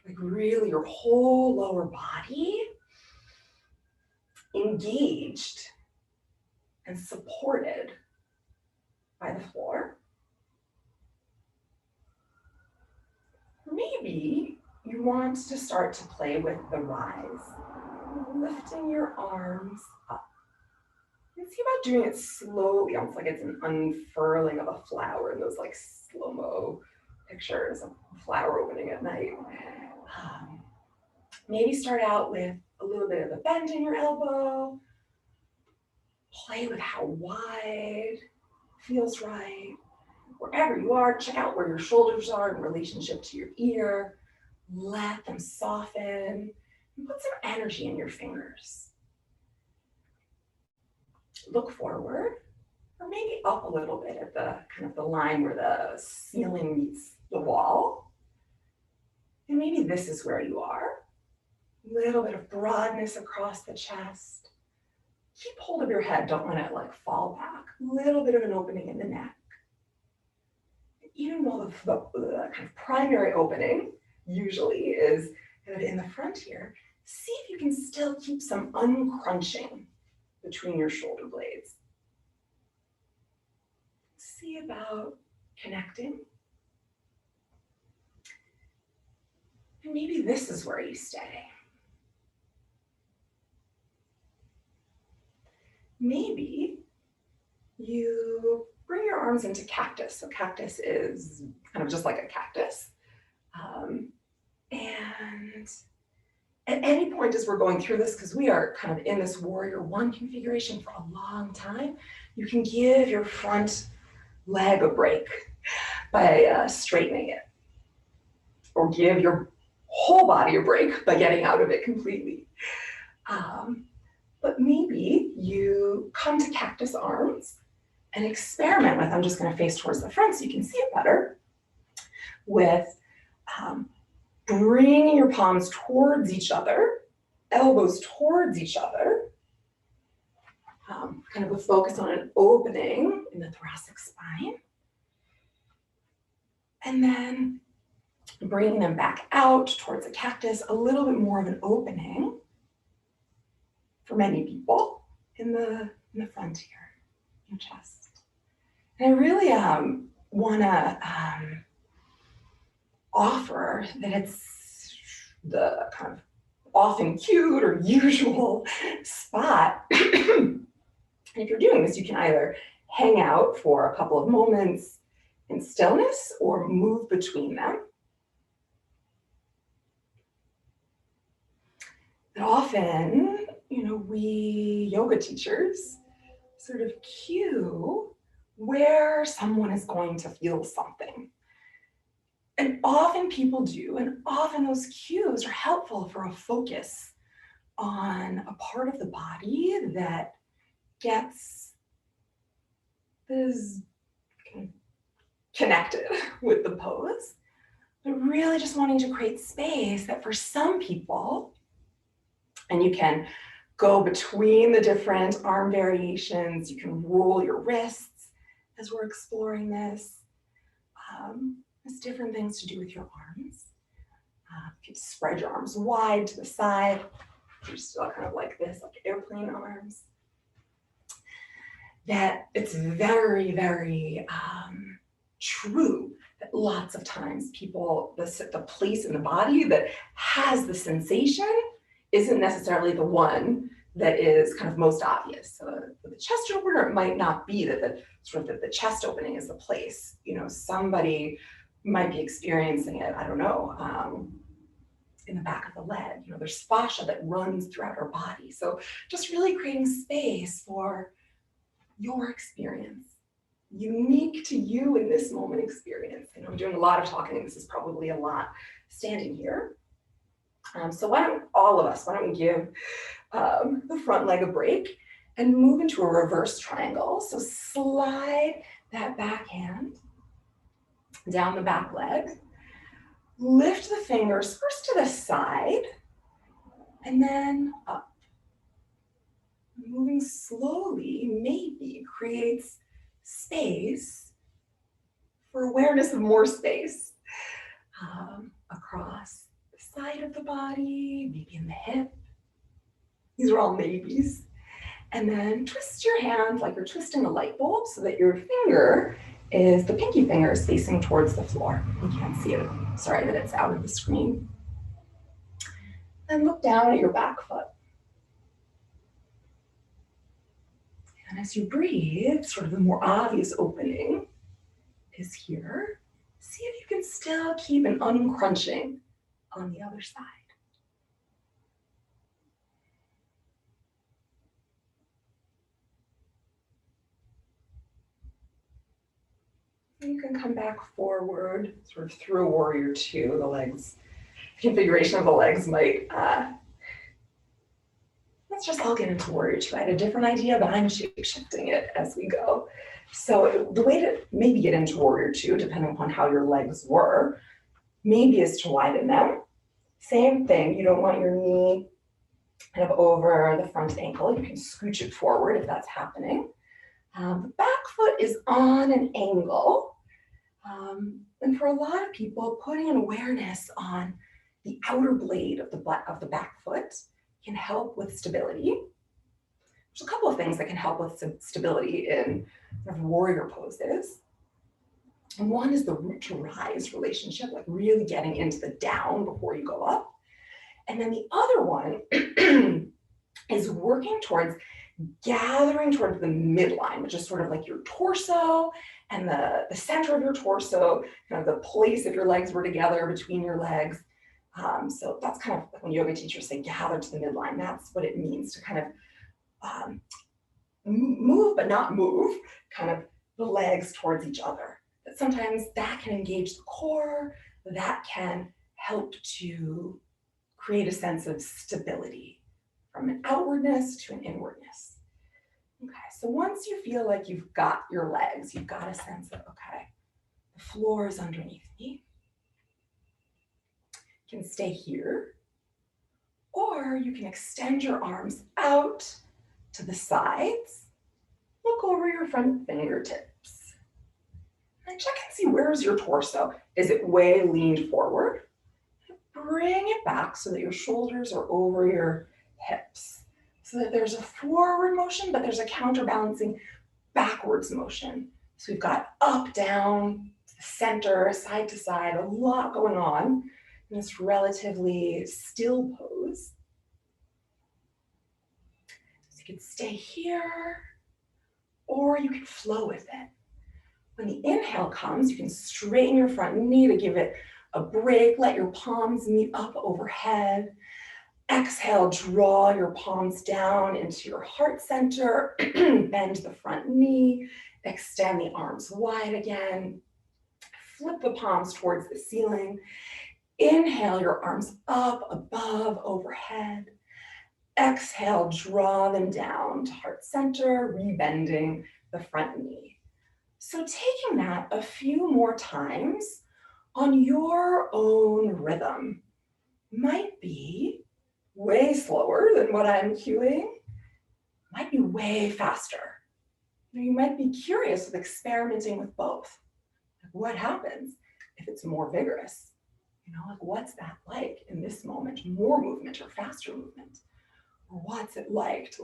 Like really your whole lower body engaged and supported by the floor. Maybe you want to start to play with the rise, lifting your arms up. You can see about doing it slowly, almost like it's an unfurling of a flower in those like slow-mo pictures of a flower opening at night. Maybe start out with a little bit of a bend in your elbow. Play with how wide feels right. Wherever you are, check out where your shoulders are in relationship to your ear. Let them soften. And put some energy in your fingers. Look forward, or maybe up a little bit at the kind of the line where the ceiling meets the wall. And maybe this is where you are. A little bit of broadness across the chest. Keep hold of your head, don't let it like fall back. A little bit of an opening in the neck. Even though the kind of primary opening usually is kind of in the front here, see if you can still keep some uncrunching between your shoulder blades. See about connecting. And maybe this is where you stay. Maybe you bring your arms into cactus. So cactus is kind of just like a cactus. And at any point as we're going through this, because we are kind of in this warrior one configuration for a long time, you can give your front leg a break by straightening it, or give your whole body a break by getting out of it completely. But maybe you come to cactus arms and experiment with, I'm just going to face towards the front so you can see it better, with bringing your palms towards each other, elbows towards each other, kind of a focus on an opening in the thoracic spine. And then bringing them back out towards the cactus, a little bit more of an opening for many people in the front here, your chest. And I really want to offer that it's the kind of often cute or usual spot. And if you're doing this, you can either hang out for a couple of moments in stillness or move between them. And often, we yoga teachers sort of cue where someone is going to feel something. And often people do, and often those cues are helpful for a focus on a part of the body that gets is connected with the pose. But really just wanting to create space that for some people, and you can go between the different arm variations, you can roll your wrists as we're exploring this. There's different things to do with your arms. You can spread your arms wide to the side. You're still kind of like this, like airplane arms. That it's very, very true that lots of times people, the place in the body that has the sensation isn't necessarily the one that is kind of most obvious. So the chest opener, it might not be that the chest opening is the place. You know, somebody might be experiencing it, I don't know, in the back of the leg. You know, there's fascia that runs throughout our body. So just really creating space for your experience, unique to you in this moment experience. And I'm doing a lot of talking, and this is probably a lot standing here. So why don't we give the front leg a break and move into a reverse triangle. So slide that back hand down the back leg. Lift the fingers first to the side and then up. Moving slowly maybe creates space for awareness of more space across the side of the body, maybe in the hip. These are all maybes. And then twist your hand like you're twisting a light bulb so that your the pinky finger is facing towards the floor. You can't see it. Sorry that it's out of the screen. And look down at your back foot. And as you breathe, sort of the more obvious opening is here. See if you can still keep an uncrunching on the other side. You can come back forward, sort of through a warrior two. The configuration of the legs might, let's just all get into warrior two. I had a different idea, but I'm shape-shifting it as we go. So the way to maybe get into warrior two, depending upon how your legs were, maybe is to widen them. Same thing, you don't want your knee kind of over the front ankle. You can scooch it forward if that's happening. The back foot is on an angle. And for a lot of people, putting an awareness on the outer blade of the back foot can help with stability. There's a couple of things that can help with stability in warrior poses. And one is the root to rise relationship, like really getting into the down before you go up. And then the other one is working towards gathering towards the midline, which is sort of like your torso and the center of your torso, kind of the place if your legs were together between your legs. So that's kind of like when yoga teachers say gather to the midline, that's what it means to kind of move but not move, kind of the legs towards each other. But sometimes that can engage the core, that can help to create a sense of stability from an outwardness to an inwardness. Okay, so once you feel like you've got your legs, you've got a sense of, okay, the floor is underneath me. You can stay here, or you can extend your arms out to the sides. Look over your front fingertips. And check and see, where's your torso? Is it way leaned forward? Bring it back so that your shoulders are over your hips. So that there's a forward motion, but there's a counterbalancing backwards motion. So we've got up, down, center, side to side, a lot going on in this relatively still pose. So you can stay here, or you can flow with it. When the inhale comes, you can straighten your front knee to give it a break. Let your palms meet up overhead. Exhale, draw your palms down into your heart center, bend the front knee, Extend the arms wide again. Flip the palms towards the ceiling. Inhale your arms up, above, overhead. Exhale, draw them down to heart center, rebending the front knee. So taking that a few more times on your own rhythm might be way slower than what I'm cueing, might be way faster. You might be curious with experimenting with both. What happens if it's more vigorous? Like what's that like in this moment? More movement or faster movement? Or what's it like to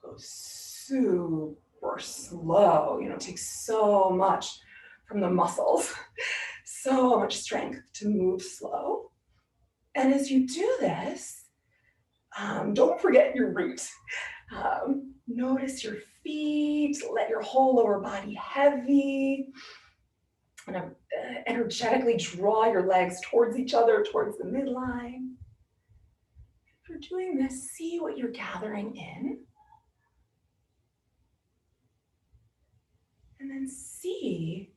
go super slow? It takes so much from the muscles, so much strength to move slow. And as you do this, don't forget your root. Notice your feet, let your whole lower body heavy. And energetically draw your legs towards each other, towards the midline. If you're doing this, see what you're gathering in. And then see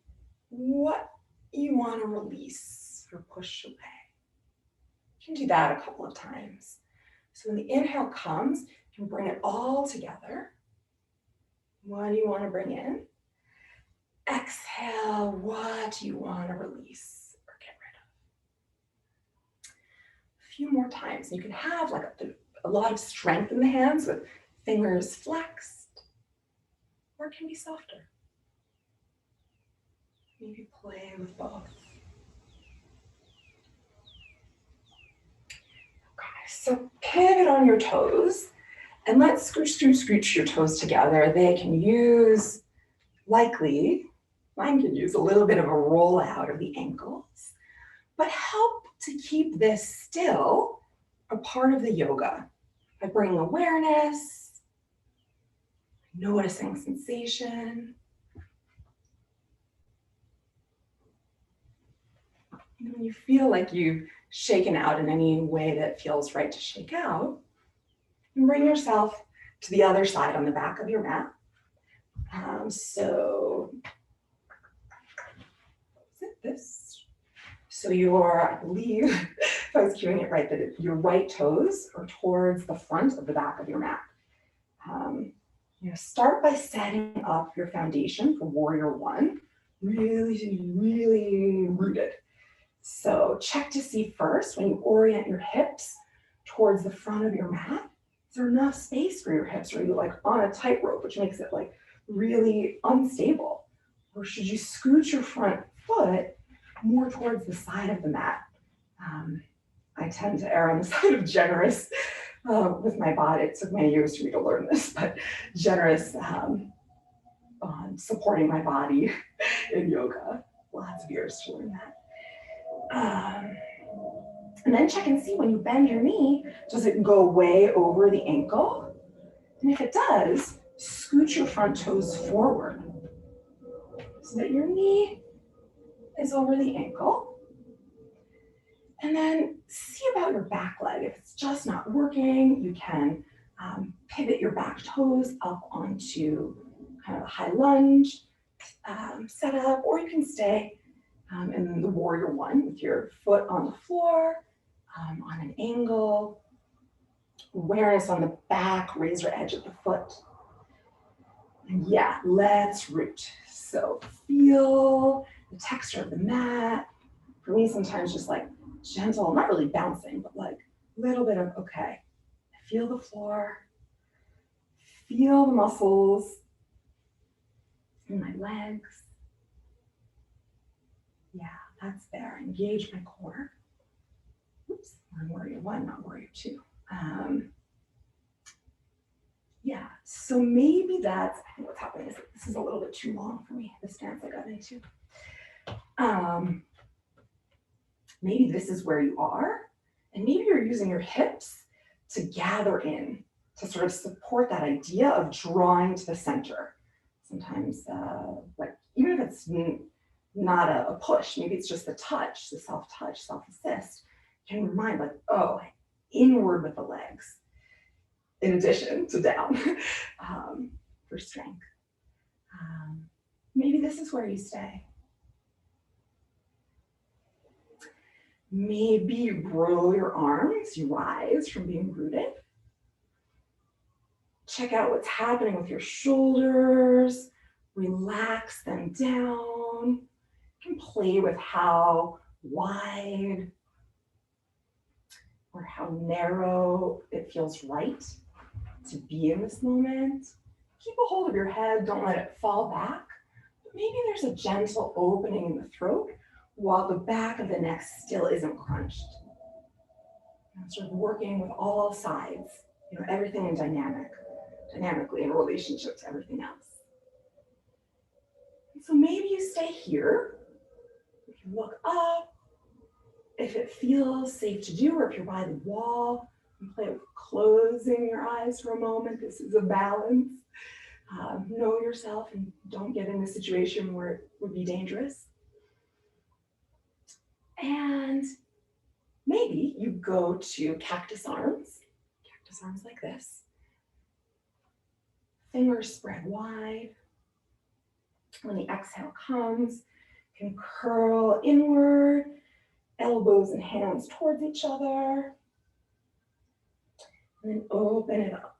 what you want to release or push away. You can do that a couple of times. So when the inhale comes, you can bring it all together. What do you want to bring in? Exhale, what do you want to release or get rid of? A few more times. You can have a lot of strength in the hands with fingers flexed, or it can be softer. Maybe play with both. Okay, so pivot on your toes and let's scooch your toes together. They can use, mine can use a little bit of a roll out of the ankles, but help to keep this still a part of the yoga by bringing awareness, noticing sensation. When you feel like you've shaken out in any way that feels right to shake out, and bring yourself to the other side on the back of your mat. So I believe, if I was cueing it right, that your right toes are towards the front of the back of your mat. Start by setting up your foundation for warrior one, really, really rooted. So check to see first, when you orient your hips towards the front of your mat, is there enough space for your hips? Or are you on a tightrope, which makes it really unstable? Or should you scoot your front foot more towards the side of the mat? I tend to err on the side of generous with my body. It took many years for me to learn this, but generous on supporting my body in yoga. Lots of years to learn that. And then check and see when you bend your knee, does it go way over the ankle? And if it does, scoot your front toes forward so that your knee is over the ankle. And then see about your back leg. If it's just not working, you can pivot your back toes up onto kind of a high lunge setup, or you can stay in the warrior one with your foot on the floor, on an angle, awareness on the back, razor edge of the foot. And yeah, let's root. So feel the texture of the mat. For me, sometimes just gentle, not really bouncing, but a little bit of, okay, feel the floor, feel the muscles in my legs. Yeah, that's there. Engage my core. Oops, we're in warrior one, not warrior two. Yeah, so maybe I think what's happening is that this is a little bit too long for me, this dance I got into. Maybe this is where you are, and maybe you're using your hips to gather in, to sort of support that idea of drawing to the center. Sometimes, even if it's not a push, maybe it's just the touch, the self-touch, self-assist, can remind inward with the legs, in addition to down, for strength. Maybe this is where you stay. Maybe you grow your arms, you rise from being rooted. Check out what's happening with your shoulders. Relax them down. You can play with how wide or how narrow it feels right to be in this moment. Keep a hold of your head, don't let it fall back. But maybe there's a gentle opening in the throat while the back of the neck still isn't crunched. Sort of working with all sides, everything in dynamically in relationship to everything else. And so maybe you stay here. You can look up if it feels safe to do, or if you're by the wall, and play with closing your eyes for a moment. This is a balance. Know yourself and don't get in a situation where it would be dangerous. And maybe you go to cactus arms like this. Fingers spread wide. When the exhale comes, you can curl inward, elbows and hands towards each other, and then open it up.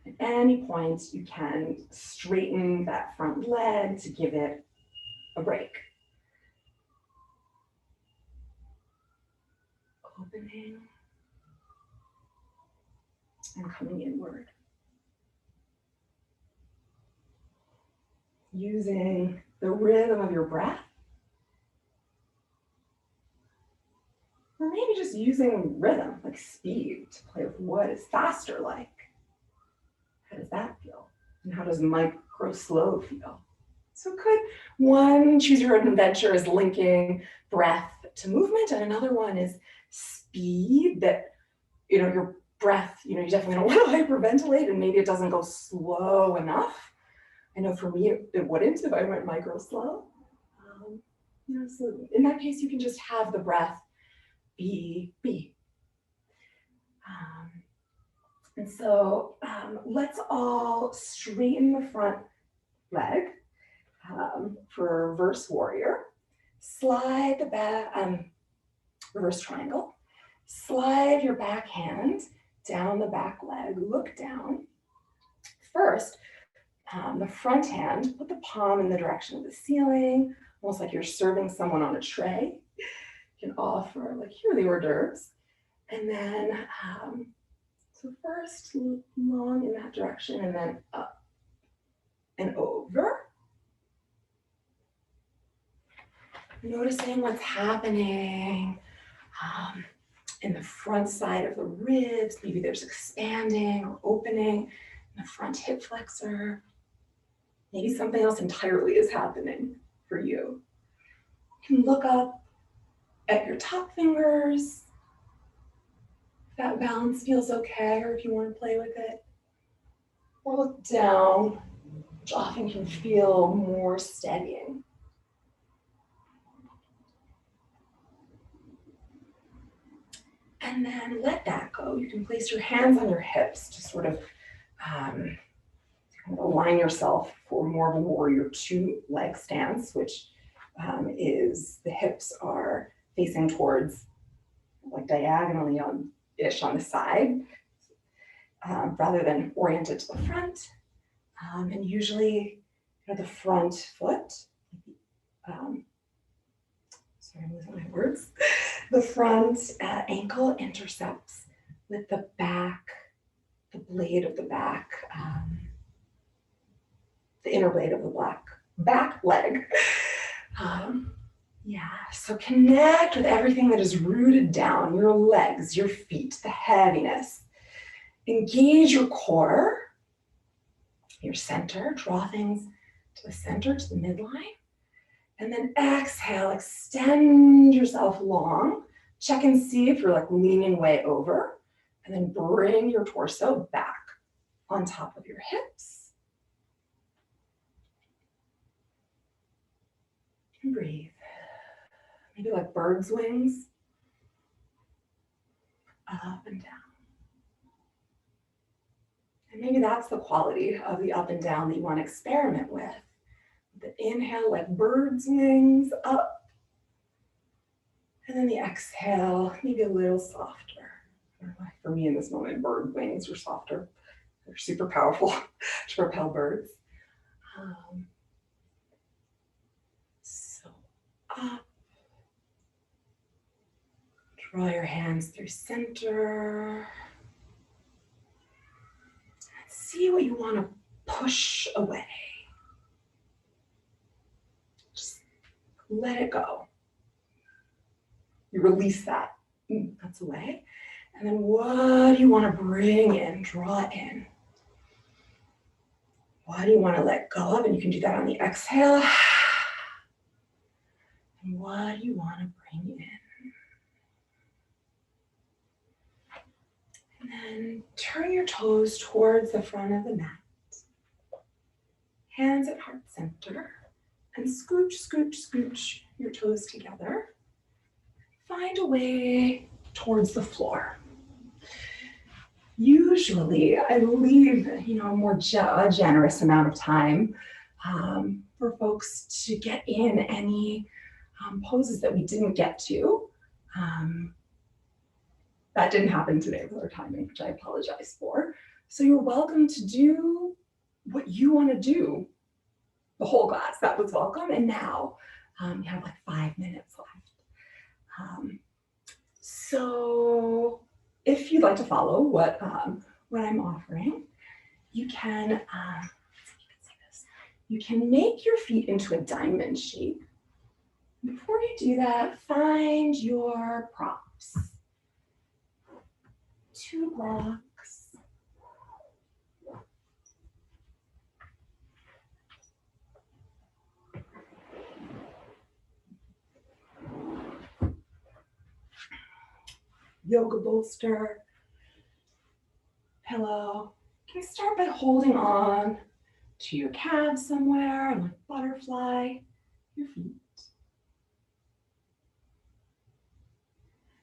At any point, you can straighten that front leg to give it a break. Opening and coming inward. Using the rhythm of your breath, or maybe just using rhythm, like speed, to play with what is faster like. How does that feel? And how does micro slow feel? So could one choose your own adventure is linking breath to movement, and another one is speed that, your breath, you definitely don't want to hyperventilate, and maybe it doesn't go slow enough. I know for me, it wouldn't if I went micro slow. So in that case, you can just have the breath be. And so let's all straighten the front leg for reverse warrior. Slide the back, reverse triangle. Slide your back hand down the back leg, look down. First, the front hand, put the palm in the direction of the ceiling, almost like you're serving someone on a tray. You can offer, like, here are the hors d'oeuvres. And then, so first long in that direction, and then up and over. Noticing what's happening in the front side of the ribs. Maybe there's expanding or opening in the front hip flexor. Maybe something else entirely is happening for you. You can look up at your top fingers, if that balance feels okay, or if you want to play with it. Or look down, which often can feel more steadying. And then let that go. You can place your hands on your hips to sort of align yourself for more of a warrior two leg stance, which is the hips are facing towards, like, diagonally on-ish on the side, rather than oriented to the front. And usually, the front foot, sorry, I'm losing my words. The front ankle intercepts with the back, the blade of the back, the inner blade of the back leg. So connect with everything that is rooted down, your legs, your feet, the heaviness. Engage your core, your center, draw things to the center, to the midline. And then exhale, extend yourself long. Check and see if you're, like, leaning way over. And then bring your torso back on top of your hips. And breathe. Maybe like bird's wings. Up and down. And maybe that's the quality of the up and down that you want to experiment with. The inhale, like bird's wings up. And then the exhale, maybe a little softer. For me in this moment, bird wings are softer. They're super powerful to propel birds. So up. Draw your hands through center. See what you want to push away. Just let it go. You release that. That's away. And then what do you want to bring in? Draw it in. What do you want to let go of? And you can do that on the exhale. And what do you want to bring in? And then turn your toes towards the front of the mat. Hands at heart center. And scooch, scooch, scooch your toes together. Find a way towards the floor. Usually I leave, a more generous amount of time for folks to get in any poses that we didn't get to. That didn't happen today with our timing, which I apologize for. So you're welcome to do what you want to do. The whole class, that was welcome. And now you have like 5 minutes left. So if you'd like to follow what I'm offering, you can, you can make your feet into a diamond shape. Before you do that, find your props. 2 blocks. Yoga bolster, pillow. You can start by holding on to your calves somewhere and like butterfly your feet.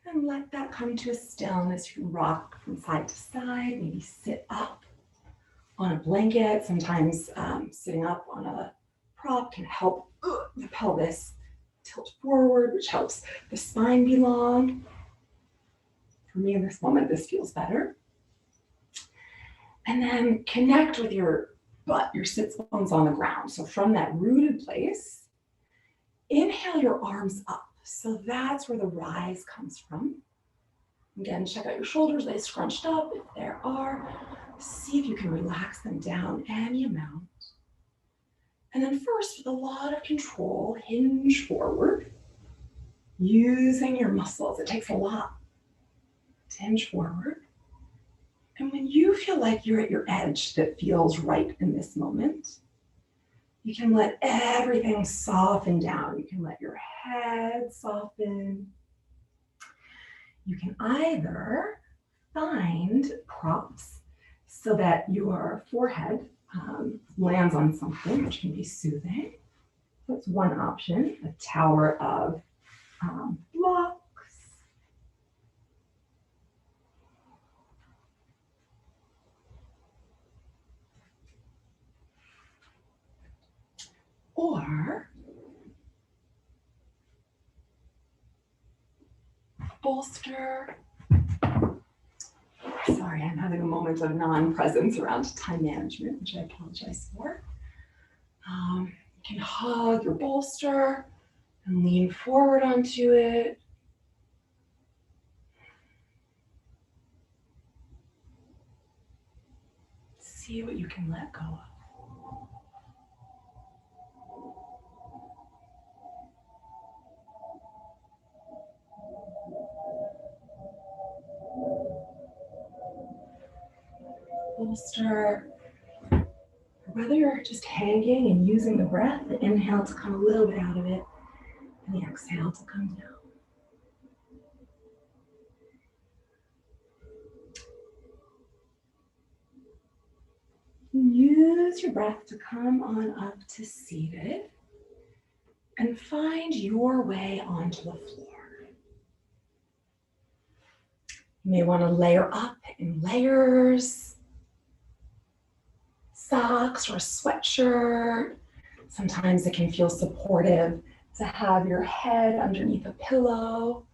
And let that come to a stillness. You rock from side to side, maybe sit up on a blanket. Sometimes sitting up on a prop can help the pelvis tilt forward, which helps the spine be long. For me in this moment, this feels better. And then connect with your butt, your sits bones on the ground. So from that rooted place, inhale your arms up. So that's where the rise comes from. Again, check out your shoulders, they scrunched up if there are. See if you can relax them down any amount. And then first, with a lot of control, hinge forward, using your muscles. It takes a lot to hinge forward. And when you feel like you're at your edge that feels right in this moment, you can let everything soften down. You can let your head soften. You can either find props so that your forehead lands on something, which can be soothing. That's one option, a tower of blocks. Or bolster. Sorry, I'm having a moment of non-presence around time management, which I apologize for. You can hug your bolster and lean forward onto it. See what you can let go of. Bolster, whether you're just hanging and using the breath, the inhale to come a little bit out of it, and the exhale to come down. Use your breath to come on up to seated and find your way onto the floor. You may want to layer up in layers. socks or a sweatshirt. Sometimes it can feel supportive to have your head underneath a pillow.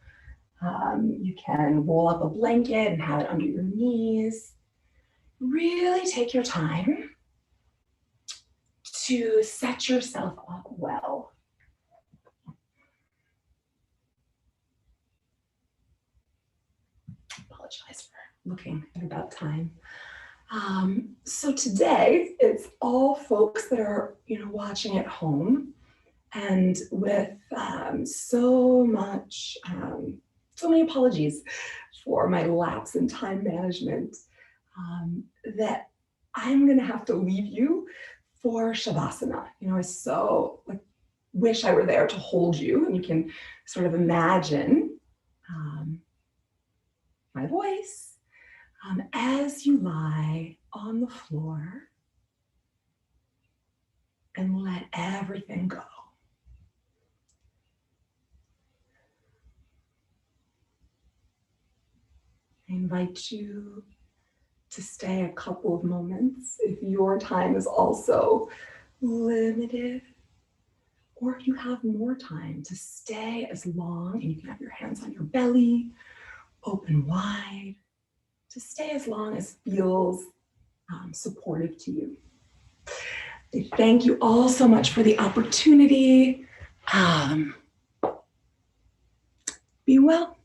You can roll up a blanket and have it under your knees. Really take your time to set yourself up well. Apologize for looking at about time. So today it's all folks that are, watching at home, and with so many apologies for my lapse in time management, that I'm going to have to leave you for Shavasana. I so wish I were there to hold you, and you can sort of imagine my voice as you lie on the floor and let everything go. I invite you to stay a couple of moments if your time is also limited, or if you have more time, to stay as long, and you can have your hands on your belly, open wide, to stay as long as feels supportive to you. Thank you all so much for the opportunity. Be well.